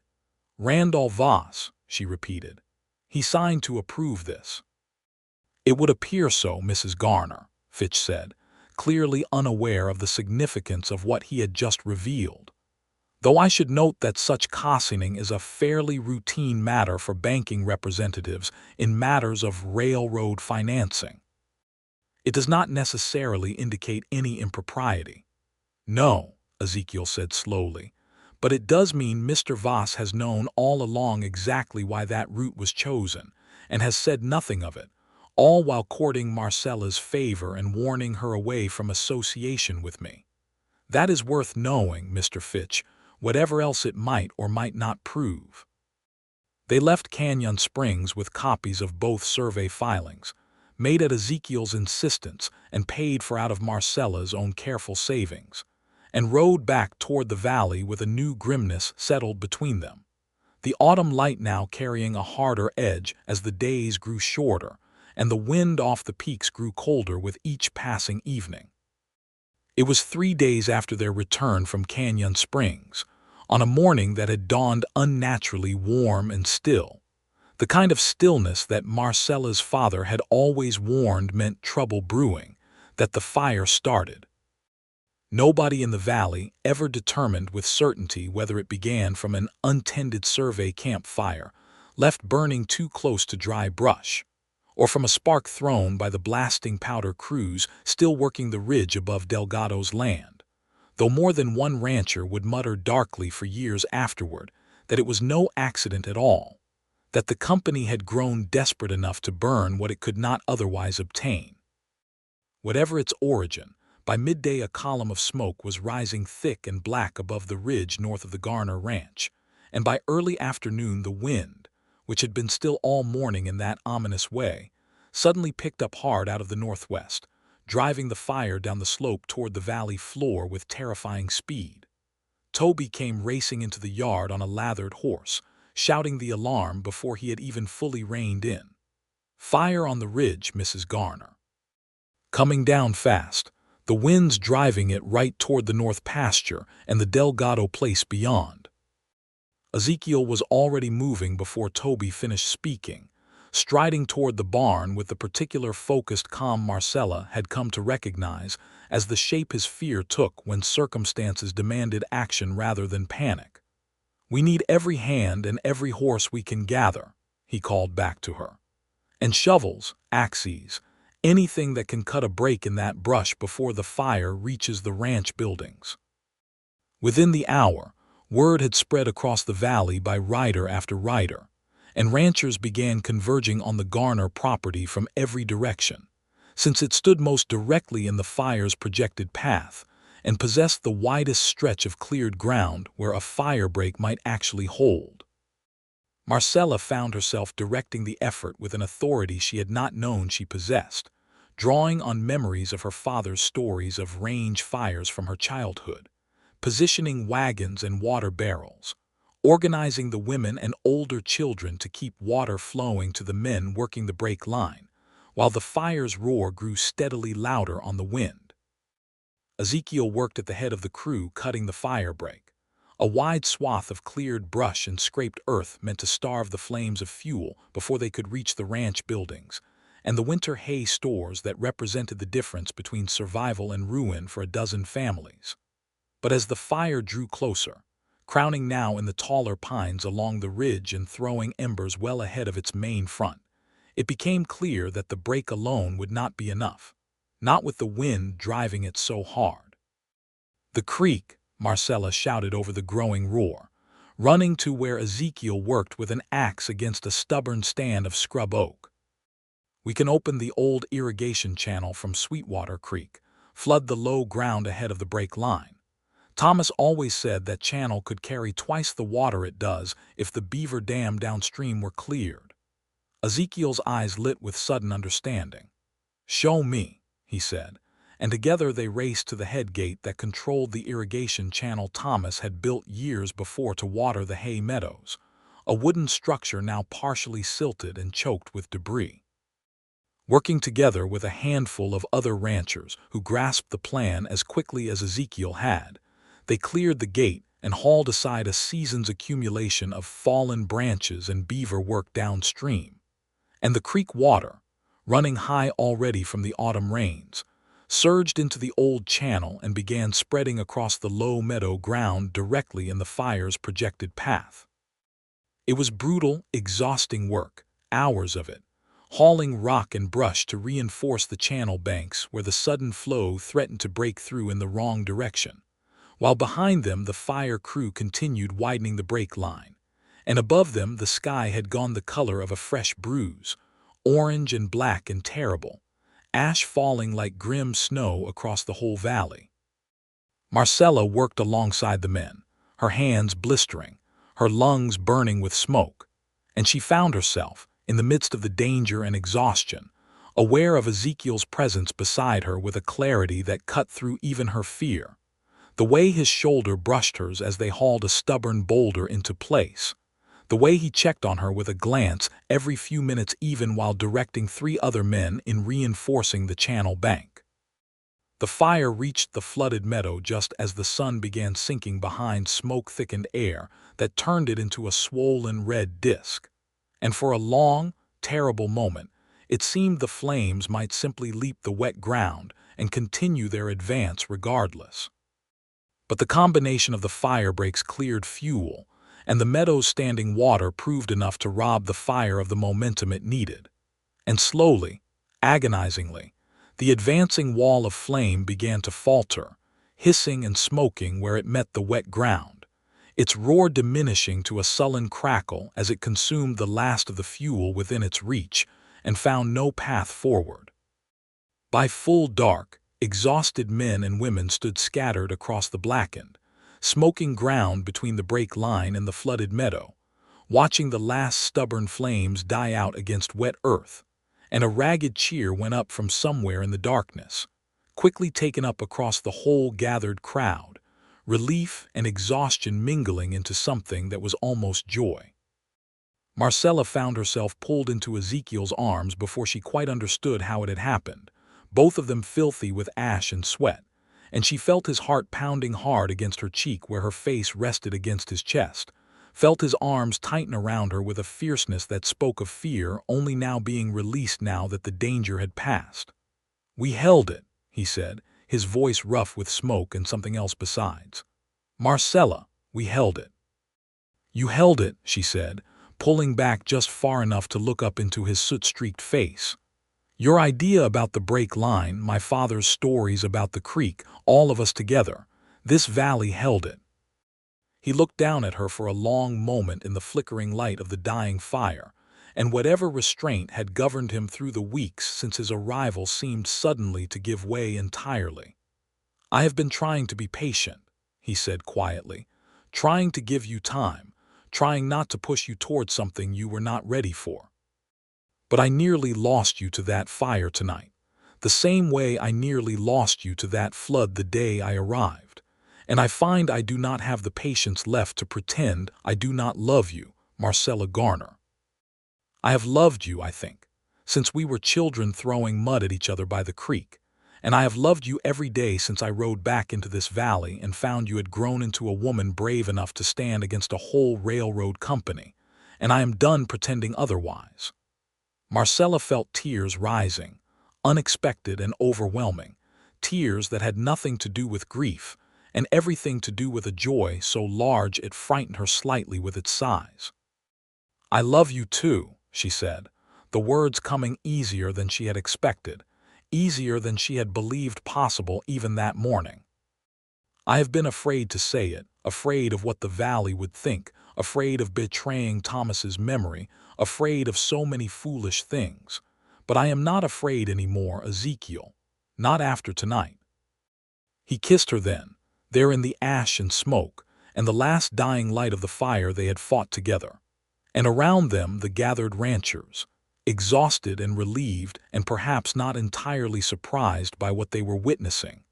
"Randolph Voss," she repeated. "He signed to approve this." "It would appear so, Mrs. Garner," Fitch said, clearly unaware of the significance of what he had just revealed. "Though I should note that such cossening is a fairly routine matter for banking representatives in matters of railroad financing. It does not necessarily indicate any impropriety." "No," Ezekiel said slowly, "but it does mean Mr. Voss has known all along exactly why that route was chosen, and has said nothing of it, all while courting Marcella's favor and warning her away from association with me. That is worth knowing, Mr. Fitch, whatever else it might or might not prove." They left Canyon Springs with copies of both survey filings, made at Ezekiel's insistence and paid for out of Marcella's own careful savings, and rode back toward the valley with a new grimness settled between them, the autumn light now carrying a harder edge as the days grew shorter, and the wind off the peaks grew colder with each passing evening. It was 3 days after their return from Canyon Springs, on a morning that had dawned unnaturally warm and still, the kind of stillness that Marcella's father had always warned meant trouble brewing, that the fire started. Nobody in the valley ever determined with certainty whether it began from an untended survey campfire left burning too close to dry brush, or from a spark thrown by the blasting powder crews still working the ridge above Delgado's land, though more than one rancher would mutter darkly for years afterward that it was no accident at all, that the company had grown desperate enough to burn what it could not otherwise obtain. Whatever its origin, by midday a column of smoke was rising thick and black above the ridge north of the Garner Ranch, and by early afternoon the wind, which had been still all morning in that ominous way, suddenly picked up hard out of the northwest, driving the fire down the slope toward the valley floor with terrifying speed. Toby came racing into the yard on a lathered horse, shouting the alarm before he had even fully reined in. "Fire on the ridge, Mrs. Garner. Coming down fast, the wind's driving it right toward the north pasture and the Delgado place beyond." Ezekiel was already moving before Toby finished speaking, striding toward the barn with the particular focused calm Marcella had come to recognize as the shape his fear took when circumstances demanded action rather than panic. "We need every hand and every horse we can gather," he called back to her. "And shovels, axes, anything that can cut a break in that brush before the fire reaches the ranch buildings." Within the hour, word had spread across the valley by rider after rider, and ranchers began converging on the Garner property from every direction, since it stood most directly in the fire's projected path and possessed the widest stretch of cleared ground where a fire break might actually hold. Marcella found herself directing the effort with an authority she had not known she possessed, drawing on memories of her father's stories of range fires from her childhood, positioning wagons and water barrels, organizing the women and older children to keep water flowing to the men working the brake line, while the fire's roar grew steadily louder on the wind. Ezekiel worked at the head of the crew cutting the fire break, a wide swath of cleared brush and scraped earth meant to starve the flames of fuel before they could reach the ranch buildings, and the winter hay stores that represented the difference between survival and ruin for a dozen families. But as the fire drew closer, crowning now in the taller pines along the ridge and throwing embers well ahead of its main front, it became clear that the break alone would not be enough, not with the wind driving it so hard. "The creek," Marcella shouted over the growing roar, running to where Ezekiel worked with an axe against a stubborn stand of scrub oak. "We can open the old irrigation channel from Sweetwater Creek, flood the low ground ahead of the break line. Thomas always said that channel could carry twice the water it does if the beaver dam downstream were cleared." Ezekiel's eyes lit with sudden understanding. "Show me," he said, and together they raced to the head gate that controlled the irrigation channel Thomas had built years before to water the hay meadows, a wooden structure now partially silted and choked with debris. Working together with a handful of other ranchers who grasped the plan as quickly as Ezekiel had, they cleared the gate and hauled aside a season's accumulation of fallen branches and beaver work downstream. And the creek water, running high already from the autumn rains, surged into the old channel and began spreading across the low meadow ground directly in the fire's projected path. It was brutal, exhausting work, hours of it, hauling rock and brush to reinforce the channel banks where the sudden flow threatened to break through in the wrong direction, while behind them the fire crew continued widening the break line, and above them the sky had gone the color of a fresh bruise, orange and black and terrible, ash falling like grim snow across the whole valley. Marcella worked alongside the men, her hands blistering, her lungs burning with smoke, and she found herself, in the midst of the danger and exhaustion, aware of Ezekiel's presence beside her with a clarity that cut through even her fear, the way his shoulder brushed hers as they hauled a stubborn boulder into place, the way he checked on her with a glance every few minutes even while directing 3 other men in reinforcing the channel bank. The fire reached the flooded meadow just as the sun began sinking behind smoke-thickened air that turned it into a swollen red disk, and for a long, terrible moment, it seemed the flames might simply leap the wet ground and continue their advance regardless. But the combination of the fire breaks cleared fuel, and the meadow's standing water proved enough to rob the fire of the momentum it needed. And slowly, agonizingly, the advancing wall of flame began to falter, hissing and smoking where it met the wet ground, its roar diminishing to a sullen crackle as it consumed the last of the fuel within its reach and found no path forward. By full dark, exhausted men and women stood scattered across the blackened, smoking ground between the break line and the flooded meadow, watching the last stubborn flames die out against wet earth, and a ragged cheer went up from somewhere in the darkness, quickly taken up across the whole gathered crowd, relief and exhaustion mingling into something that was almost joy. Marcella found herself pulled into Ezekiel's arms before she quite understood how it had happened, both of them filthy with ash and sweat, and she felt his heart pounding hard against her cheek where her face rested against his chest, felt his arms tighten around her with a fierceness that spoke of fear only now being released now that the danger had passed. "We held it," he said, his voice rough with smoke and something else besides. "Marcella, we held it." "You held it," she said, pulling back just far enough to look up into his soot-streaked face. "Your idea about the break line, my father's stories about the creek, all of us together, this valley held it." He looked down at her for a long moment in the flickering light of the dying fire, and whatever restraint had governed him through the weeks since his arrival seemed suddenly to give way entirely. "I have been trying to be patient," he said quietly, "trying to give you time, trying not to push you toward something you were not ready for. But I nearly lost you to that fire tonight, the same way I nearly lost you to that flood the day I arrived, and I find I do not have the patience left to pretend I do not love you, Marcella Garner. I have loved you, I think, since we were children throwing mud at each other by the creek, and I have loved you every day since I rode back into this valley and found you had grown into a woman brave enough to stand against a whole railroad company, and I am done pretending otherwise." Marcella felt tears rising, unexpected and overwhelming, tears that had nothing to do with grief and everything to do with a joy so large it frightened her slightly with its size. "I love you too," she said, the words coming easier than she had expected, easier than she had believed possible even that morning. "I have been afraid to say it, afraid of what the valley would think, afraid of betraying Thomas's memory, afraid of so many foolish things. But I am not afraid anymore, Ezekiel, not after tonight." He kissed her then, there in the ash and smoke, and the last dying light of the fire they had fought together, and around them the gathered ranchers, exhausted and relieved and perhaps not entirely surprised by what they were witnessing,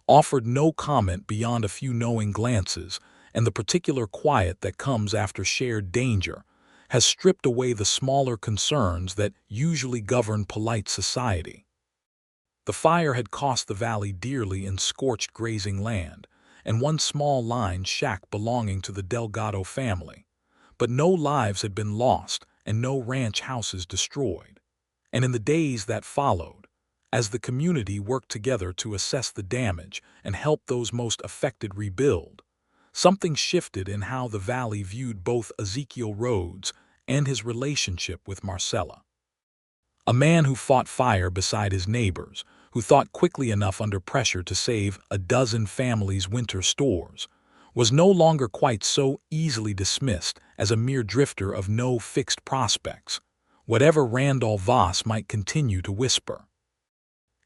offered no comment beyond a few knowing glances, and the particular quiet that comes after shared danger has stripped away the smaller concerns that usually govern polite society. The fire had cost the valley dearly in scorched grazing land and one small line shack belonging to the Delgado family, but no lives had been lost and no ranch houses destroyed. And in the days that followed, as the community worked together to assess the damage and help those most affected rebuild, something shifted in how the valley viewed both Ezekiel Rhodes and his relationship with Marcella. A man who fought fire beside his neighbors, who thought quickly enough under pressure to save a dozen families' winter stores, was no longer quite so easily dismissed as a mere drifter of no fixed prospects, whatever Randolph Voss might continue to whisper.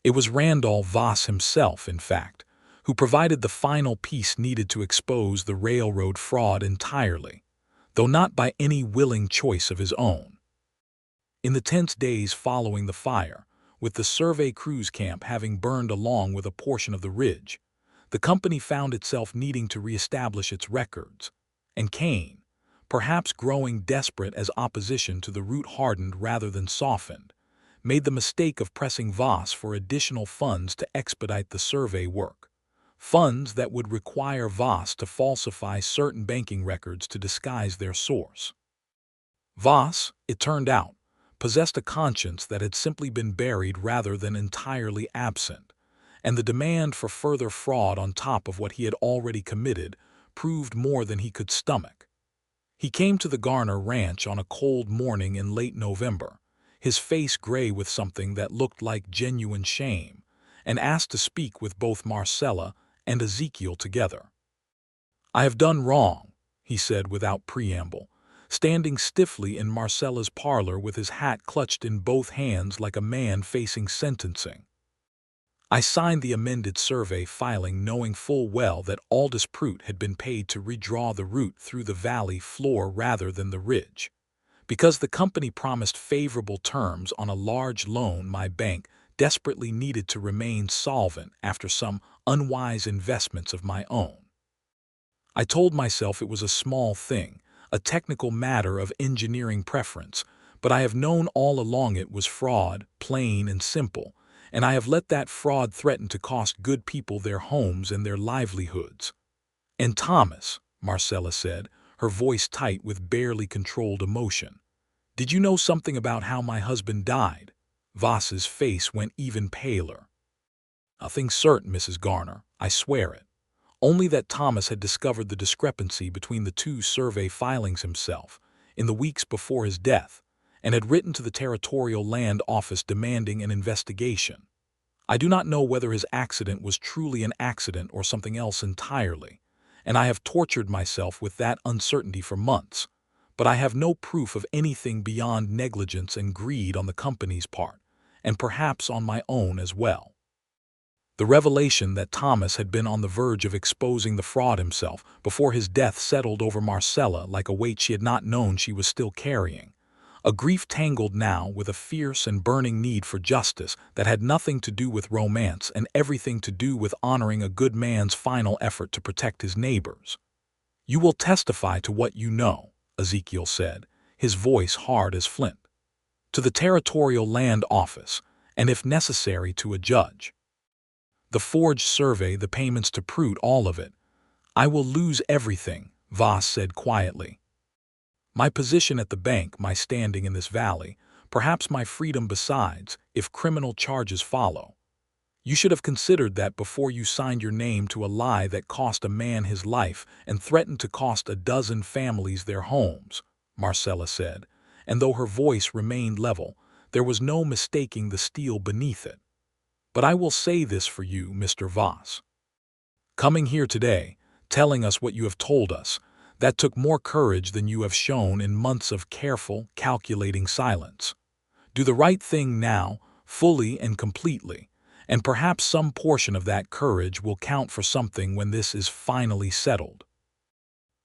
It was Randolph Voss himself, in fact, who provided the final piece needed to expose the railroad fraud entirely, though not by any willing choice of his own. In the tense days following the fire, with the survey cruise camp having burned along with a portion of the ridge, the company found itself needing to reestablish its records, and Kane, perhaps growing desperate as opposition to the route hardened rather than softened, made the mistake of pressing Voss for additional funds to expedite the survey work, funds that would require Voss to falsify certain banking records to disguise their source. Voss, it turned out, possessed a conscience that had simply been buried rather than entirely absent, and the demand for further fraud on top of what he had already committed proved more than he could stomach. He came to the Garner ranch on a cold morning in late November, his face gray with something that looked like genuine shame, and asked to speak with both Marcella and Ezekiel together. "I have done wrong," he said without preamble, standing stiffly in Marcella's parlor with his hat clutched in both hands like a man facing sentencing. "I signed the amended survey filing knowing full well that Aldous Prute had been paid to redraw the route through the valley floor rather than the ridge, because the company promised favorable terms on a large loan my bank desperately needed to remain solvent after some unwise investments of my own. I told myself it was a small thing, a technical matter of engineering preference, but I have known all along it was fraud, plain and simple, and I have let that fraud threaten to cost good people their homes and their livelihoods." "And Thomas," Marcella said, her voice tight with barely controlled emotion, "did you know something about how my husband died?" Voss's face went even paler. "Nothing certain, Mrs. Garner, I swear it. Only that Thomas had discovered the discrepancy between the two survey filings himself, in the weeks before his death, and had written to the Territorial Land Office demanding an investigation. I do not know whether his accident was truly an accident or something else entirely, and I have tortured myself with that uncertainty for months, but I have no proof of anything beyond negligence and greed on the company's part, and perhaps on my own as well." The revelation that Thomas had been on the verge of exposing the fraud himself before his death settled over Marcella like a weight she had not known she was still carrying, a grief tangled now with a fierce and burning need for justice that had nothing to do with romance and everything to do with honoring a good man's final effort to protect his neighbors. "You will testify to what you know," Ezekiel said, his voice hard as flint. "To the Territorial Land Office, and if necessary to a judge. The forged survey, the payments to Prute, all of it. I will lose everything," Voss said quietly. "My position at the bank, my standing in this valley, perhaps my freedom besides, if criminal charges follow. You should have considered that before you signed your name to a lie that cost a man his life and threatened to cost a dozen families their homes," Marcella said, and though her voice remained level, there was no mistaking the steel beneath it. "But I will say this for you, Mr. Voss. Coming here today, telling us what you have told us, that took more courage than you have shown in months of careful, calculating silence. Do the right thing now, fully and completely, and perhaps some portion of that courage will count for something when this is finally settled."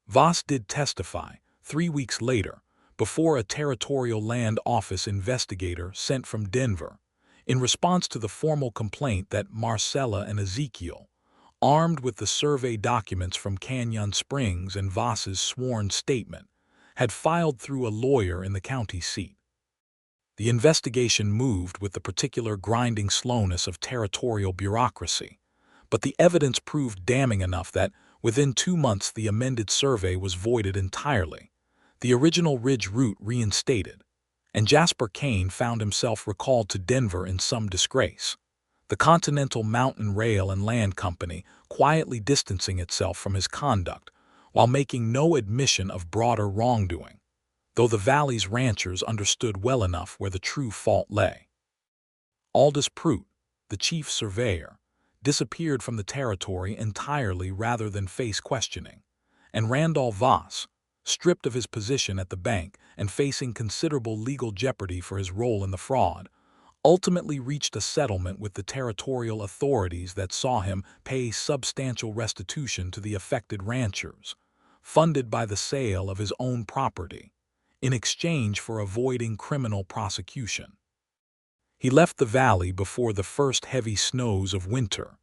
Voss did testify, 3 weeks later, before a Territorial Land Office investigator sent from Denver, in response to the formal complaint that Marcella and Ezekiel, armed with the survey documents from Canyon Springs and Voss's sworn statement, had filed through a lawyer in the county seat. The investigation moved with the particular grinding slowness of territorial bureaucracy, but the evidence proved damning enough that, within 2 months, the amended survey was voided entirely, the original ridge route reinstated, and Jasper Kane found himself recalled to Denver in some disgrace, the Continental Mountain Rail and Land Company quietly distancing itself from his conduct while making no admission of broader wrongdoing, though the valley's ranchers understood well enough where the true fault lay. Aldous Prout, the chief surveyor, disappeared from the territory entirely rather than face questioning, and Randolph Voss, stripped of his position at the bank and facing considerable legal jeopardy for his role in the fraud, ultimately reached a settlement with the territorial authorities that saw him pay substantial restitution to the affected ranchers, funded by the sale of his own property, in exchange for avoiding criminal prosecution. He left the valley before the first heavy snows of winter,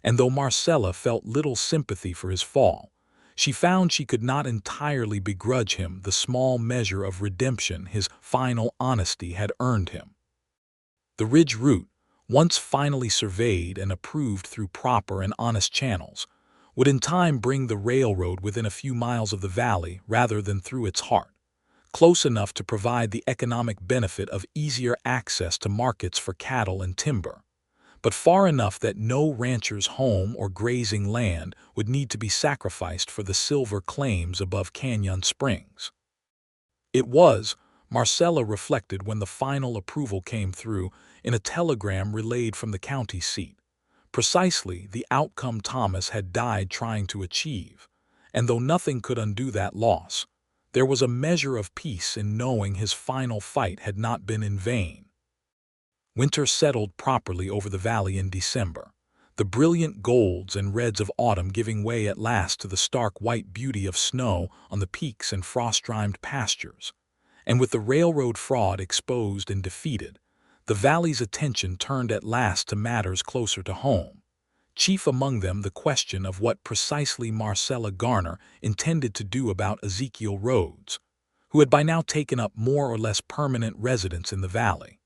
and though Marcella felt little sympathy for his fall, she found she could not entirely begrudge him the small measure of redemption his final honesty had earned him. The ridge route, once finally surveyed and approved through proper and honest channels, would in time bring the railroad within a few miles of the valley rather than through its heart, close enough to provide the economic benefit of easier access to markets for cattle and timber, but far enough that no rancher's home or grazing land would need to be sacrificed for the silver claims above Canyon Springs. It was, Marcella reflected when the final approval came through, in a telegram relayed from the county seat, precisely the outcome Thomas had died trying to achieve, and though nothing could undo that loss, there was a measure of peace in knowing his final fight had not been in vain. Winter settled properly over the valley in December, the brilliant golds and reds of autumn giving way at last to the stark white beauty of snow on the peaks and frost-rimed pastures, and with the railroad fraud exposed and defeated, the valley's attention turned at last to matters closer to home, chief among them the question of what precisely Marcella Garner intended to do about Ezekiel Rhodes, who had by now taken up more or less permanent residence in the valley.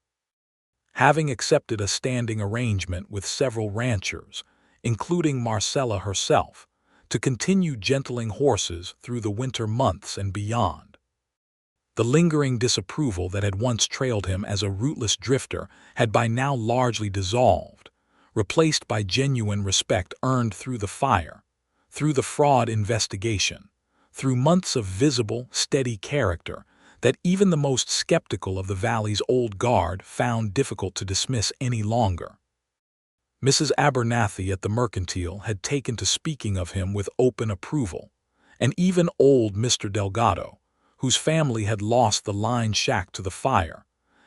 Having accepted a standing arrangement with several ranchers, including Marcella herself, to continue gentling horses through the winter months and beyond, the lingering disapproval that had once trailed him as a rootless drifter had by now largely dissolved, replaced by genuine respect earned through the fire, through the fraud investigation, through months of visible, steady character that even the most skeptical of the valley's old guard found difficult to dismiss any longer. Mrs. Abernathy at the Mercantile had taken to speaking of him with open approval, and even old Mr. Delgado, whose family had lost the line shack to the fire,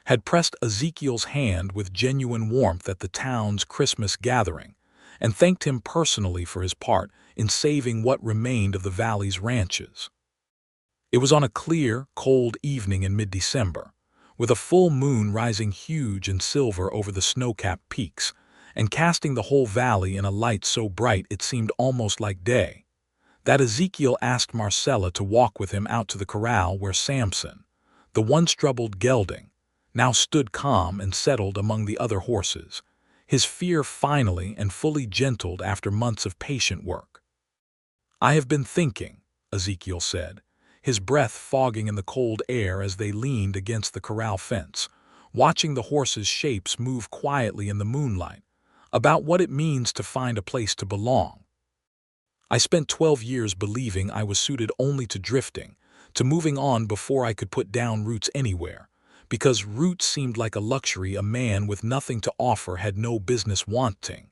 had pressed Ezekiel's hand with genuine warmth at the town's Christmas gathering, and thanked him personally for his part in saving what remained of the valley's ranches. It was on a clear, cold evening in mid-December, with a full moon rising huge and silver over the snow-capped peaks, and casting the whole valley in a light so bright it seemed almost like day, that Ezekiel asked Marcella to walk with him out to the corral where Samson, the once troubled gelding, now stood calm and settled among the other horses, his fear finally and fully gentled after months of patient work. "I have been thinking," Ezekiel said, his breath fogging in the cold air as they leaned against the corral fence, watching the horses' shapes move quietly in the moonlight, "about what it means to find a place to belong. I spent 12 years believing I was suited only to drifting, to moving on before I could put down roots anywhere, because roots seemed like a luxury a man with nothing to offer had no business wanting.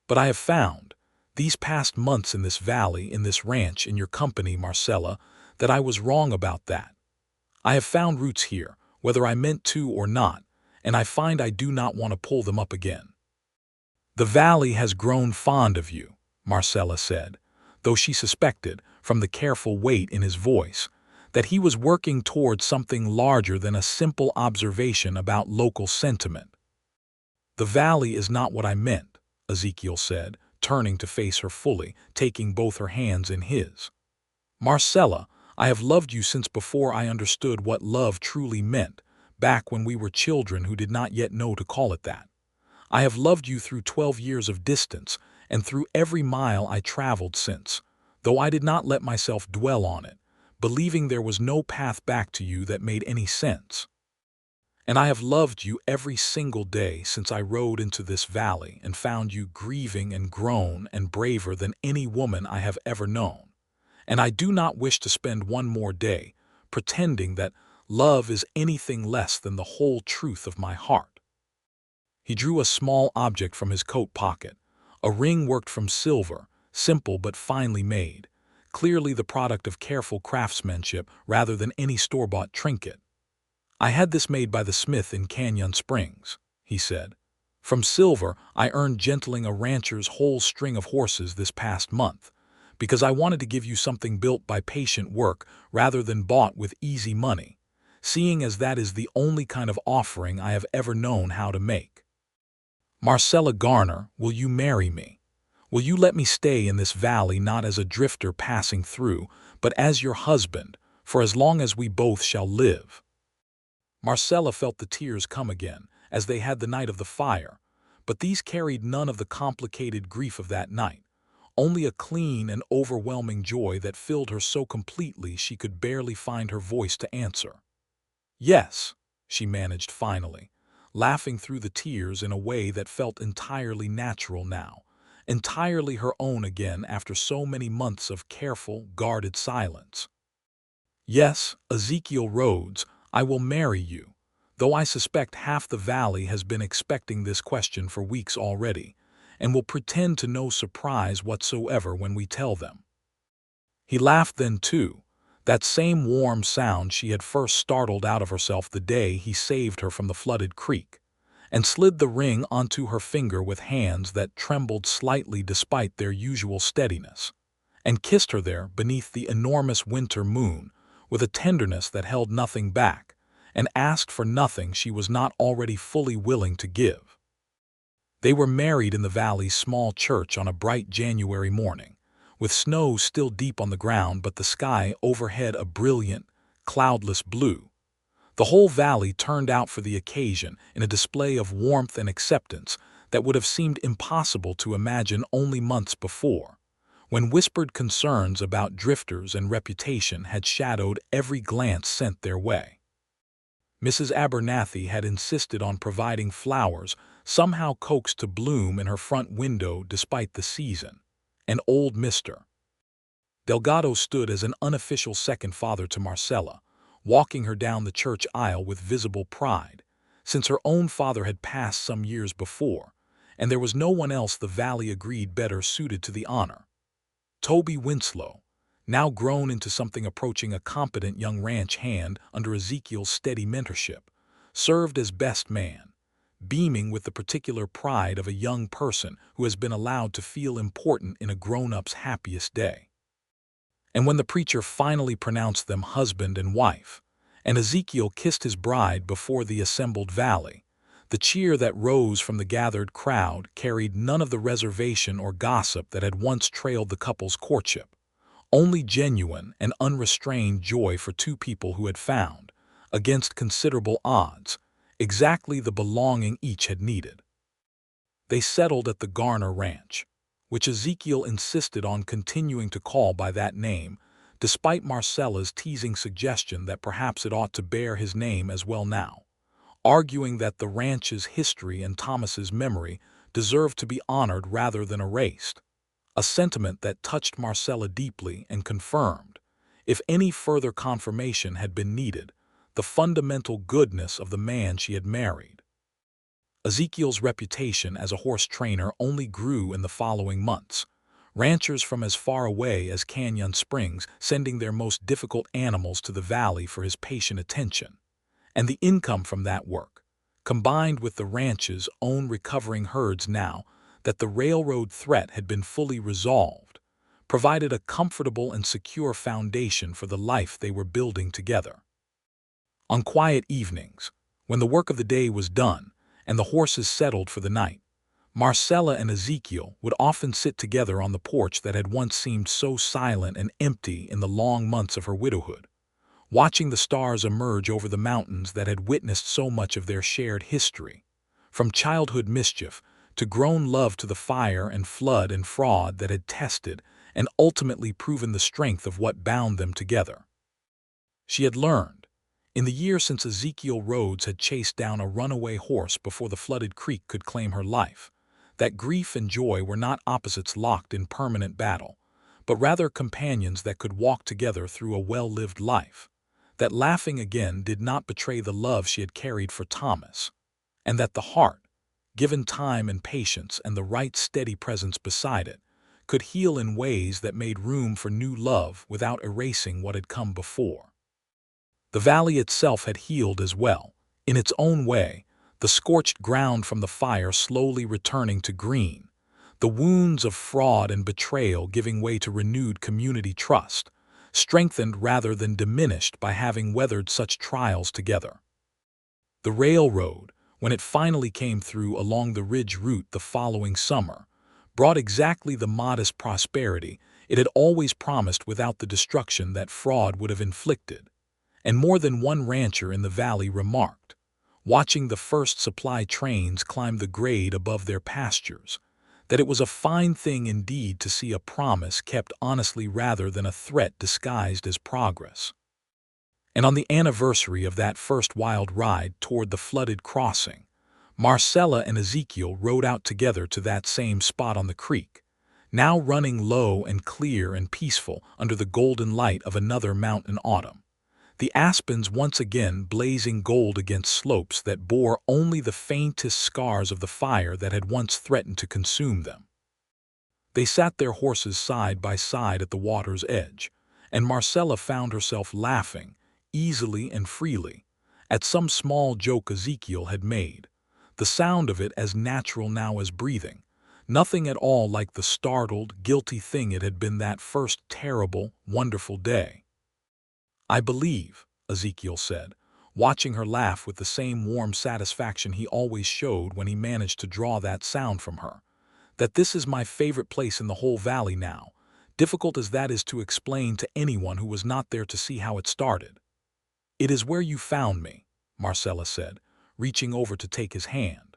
But I have found, these past months in this valley, in this ranch, in your company, Marcella, that I was wrong about that. I have found roots here, whether I meant to or not, and I find I do not want to pull them up again." "The valley has grown fond of you," Marcella said, though she suspected, from the careful weight in his voice, that he was working towards something larger than a simple observation about local sentiment. "The valley is not what I meant," Ezekiel said, turning to face her fully, taking both her hands in his. "Marcella, I have loved you since before I understood what love truly meant, back when we were children who did not yet know to call it that. I have loved you through 12 years of distance, and through every mile I traveled since, though I did not let myself dwell on it, believing there was no path back to you that made any sense. And I have loved you every single day since I rode into this valley and found you grieving and grown and braver than any woman I have ever known. And I do not wish to spend one more day pretending that love is anything less than the whole truth of my heart." He drew a small object from his coat pocket, a ring worked from silver, simple but finely made, clearly the product of careful craftsmanship rather than any store-bought trinket. "I had this made by the smith in Canyon Springs," he said. "From silver I earned gentling a rancher's whole string of horses this past month, because I wanted to give you something built by patient work rather than bought with easy money, seeing as that is the only kind of offering I have ever known how to make. Marcella Garner, will you marry me? Will you let me stay in this valley not as a drifter passing through, but as your husband, for as long as we both shall live?" Marcella felt the tears come again, as they had the night of the fire, but these carried none of the complicated grief of that night, only a clean and overwhelming joy that filled her so completely she could barely find her voice to answer. "Yes," she managed finally, laughing through the tears in a way that felt entirely natural now, entirely her own again after so many months of careful, guarded silence. "Yes, Ezekiel Rhodes, I will marry you, though I suspect half the valley has been expecting this question for weeks already, and will pretend to no surprise whatsoever when we tell them." He laughed then too, that same warm sound she had first startled out of herself the day he saved her from the flooded creek, and slid the ring onto her finger with hands that trembled slightly despite their usual steadiness, and kissed her there beneath the enormous winter moon with a tenderness that held nothing back, and asked for nothing she was not already fully willing to give. They were married in the valley's small church on a bright January morning, with snow still deep on the ground but the sky overhead a brilliant, cloudless blue. The whole valley turned out for the occasion in a display of warmth and acceptance that would have seemed impossible to imagine only months before, when whispered concerns about drifters and reputation had shadowed every glance sent their way. Mrs. Abernathy had insisted on providing flowers somehow coaxed to bloom in her front window despite the season, and old Mr. Delgado stood as an unofficial second father to Marcella, walking her down the church aisle with visible pride, since her own father had passed some years before, and there was no one else the valley agreed better suited to the honor. Toby Winslow, now grown into something approaching a competent young ranch hand under Ezekiel's steady mentorship, served as best man, beaming with the particular pride of a young person who has been allowed to feel important in a grown-up's happiest day. And when the preacher finally pronounced them husband and wife, and Ezekiel kissed his bride before the assembled valley, the cheer that rose from the gathered crowd carried none of the reservation or gossip that had once trailed the couple's courtship, only genuine and unrestrained joy for two people who had found, against considerable odds, exactly the belonging each had needed. They settled at the Garner Ranch, which Ezekiel insisted on continuing to call by that name, despite Marcella's teasing suggestion that perhaps it ought to bear his name as well now, arguing that the ranch's history and Thomas's memory deserved to be honored rather than erased, a sentiment that touched Marcella deeply and confirmed, if any further confirmation had been needed, the fundamental goodness of the man she had married. Ezekiel's reputation as a horse trainer only grew in the following months, ranchers from as far away as Canyon Springs sending their most difficult animals to the valley for his patient attention, and the income from that work, combined with the ranch's own recovering herds now that the railroad threat had been fully resolved, provided a comfortable and secure foundation for the life they were building together. On quiet evenings, when the work of the day was done and the horses settled for the night, Marcella and Ezekiel would often sit together on the porch that had once seemed so silent and empty in the long months of her widowhood, watching the stars emerge over the mountains that had witnessed so much of their shared history, from childhood mischief to grown love to the fire and flood and fraud that had tested and ultimately proven the strength of what bound them together. She had learned, in the year since Ezekiel Rhodes had chased down a runaway horse before the flooded creek could claim her life, that grief and joy were not opposites locked in permanent battle, but rather companions that could walk together through a well-lived life, that laughing again did not betray the love she had carried for Thomas, and that the heart, given time and patience and the right steady presence beside it, could heal in ways that made room for new love without erasing what had come before. The valley itself had healed as well, in its own way, the scorched ground from the fire slowly returning to green, the wounds of fraud and betrayal giving way to renewed community trust, strengthened rather than diminished by having weathered such trials together. The railroad, when it finally came through along the ridge route the following summer, brought exactly the modest prosperity it had always promised without the destruction that fraud would have inflicted, and more than one rancher in the valley remarked, watching the first supply trains climb the grade above their pastures, that it was a fine thing indeed to see a promise kept honestly rather than a threat disguised as progress. And on the anniversary of that first wild ride toward the flooded crossing, Marcella and Ezekiel rode out together to that same spot on the creek, now running low and clear and peaceful under the golden light of another mountain autumn, the aspens once again blazing gold against slopes that bore only the faintest scars of the fire that had once threatened to consume them. They sat their horses side by side at the water's edge, and Marcella found herself laughing, easily and freely, at some small joke Ezekiel had made, the sound of it as natural now as breathing, nothing at all like the startled, guilty thing it had been that first terrible, wonderful day. "I believe," Ezekiel said, watching her laugh with the same warm satisfaction he always showed when he managed to draw that sound from her, "that this is my favorite place in the whole valley now, difficult as that is to explain to anyone who was not there to see how it started." "It is where you found me," Marcella said, reaching over to take his hand.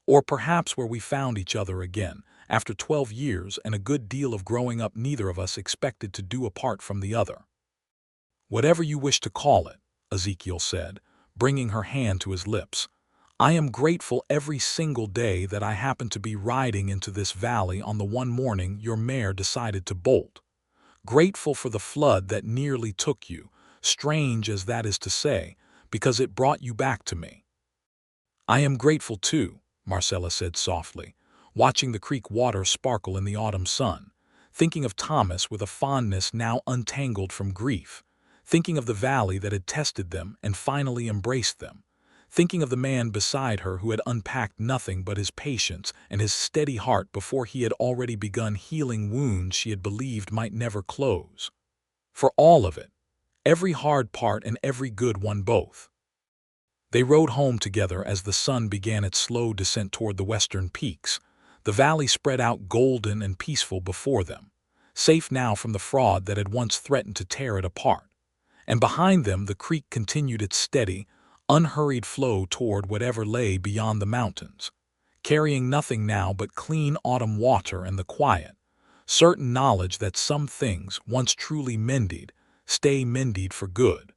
"Or perhaps where we found each other again, after 12 years and a good deal of growing up neither of us expected to do apart from the other." "Whatever you wish to call it," Ezekiel said, bringing her hand to his lips, "I am grateful every single day that I happened to be riding into this valley on the one morning your mare decided to bolt. Grateful for the flood that nearly took you, strange as that is to say, because it brought you back to me." "I am grateful too," Marcella said softly, watching the creek water sparkle in the autumn sun, thinking of Thomas with a fondness now untangled from grief, thinking of the valley that had tested them and finally embraced them, thinking of the man beside her who had unpacked nothing but his patience and his steady heart before he had already begun healing wounds she had believed might never close. For all of it, every hard part and every good one both. They rode home together as the sun began its slow descent toward the western peaks, the valley spread out golden and peaceful before them, safe now from the fraud that had once threatened to tear it apart. And behind them the creek continued its steady, unhurried flow toward whatever lay beyond the mountains, carrying nothing now but clean autumn water and the quiet, certain knowledge that some things, once truly mended, stay mended for good.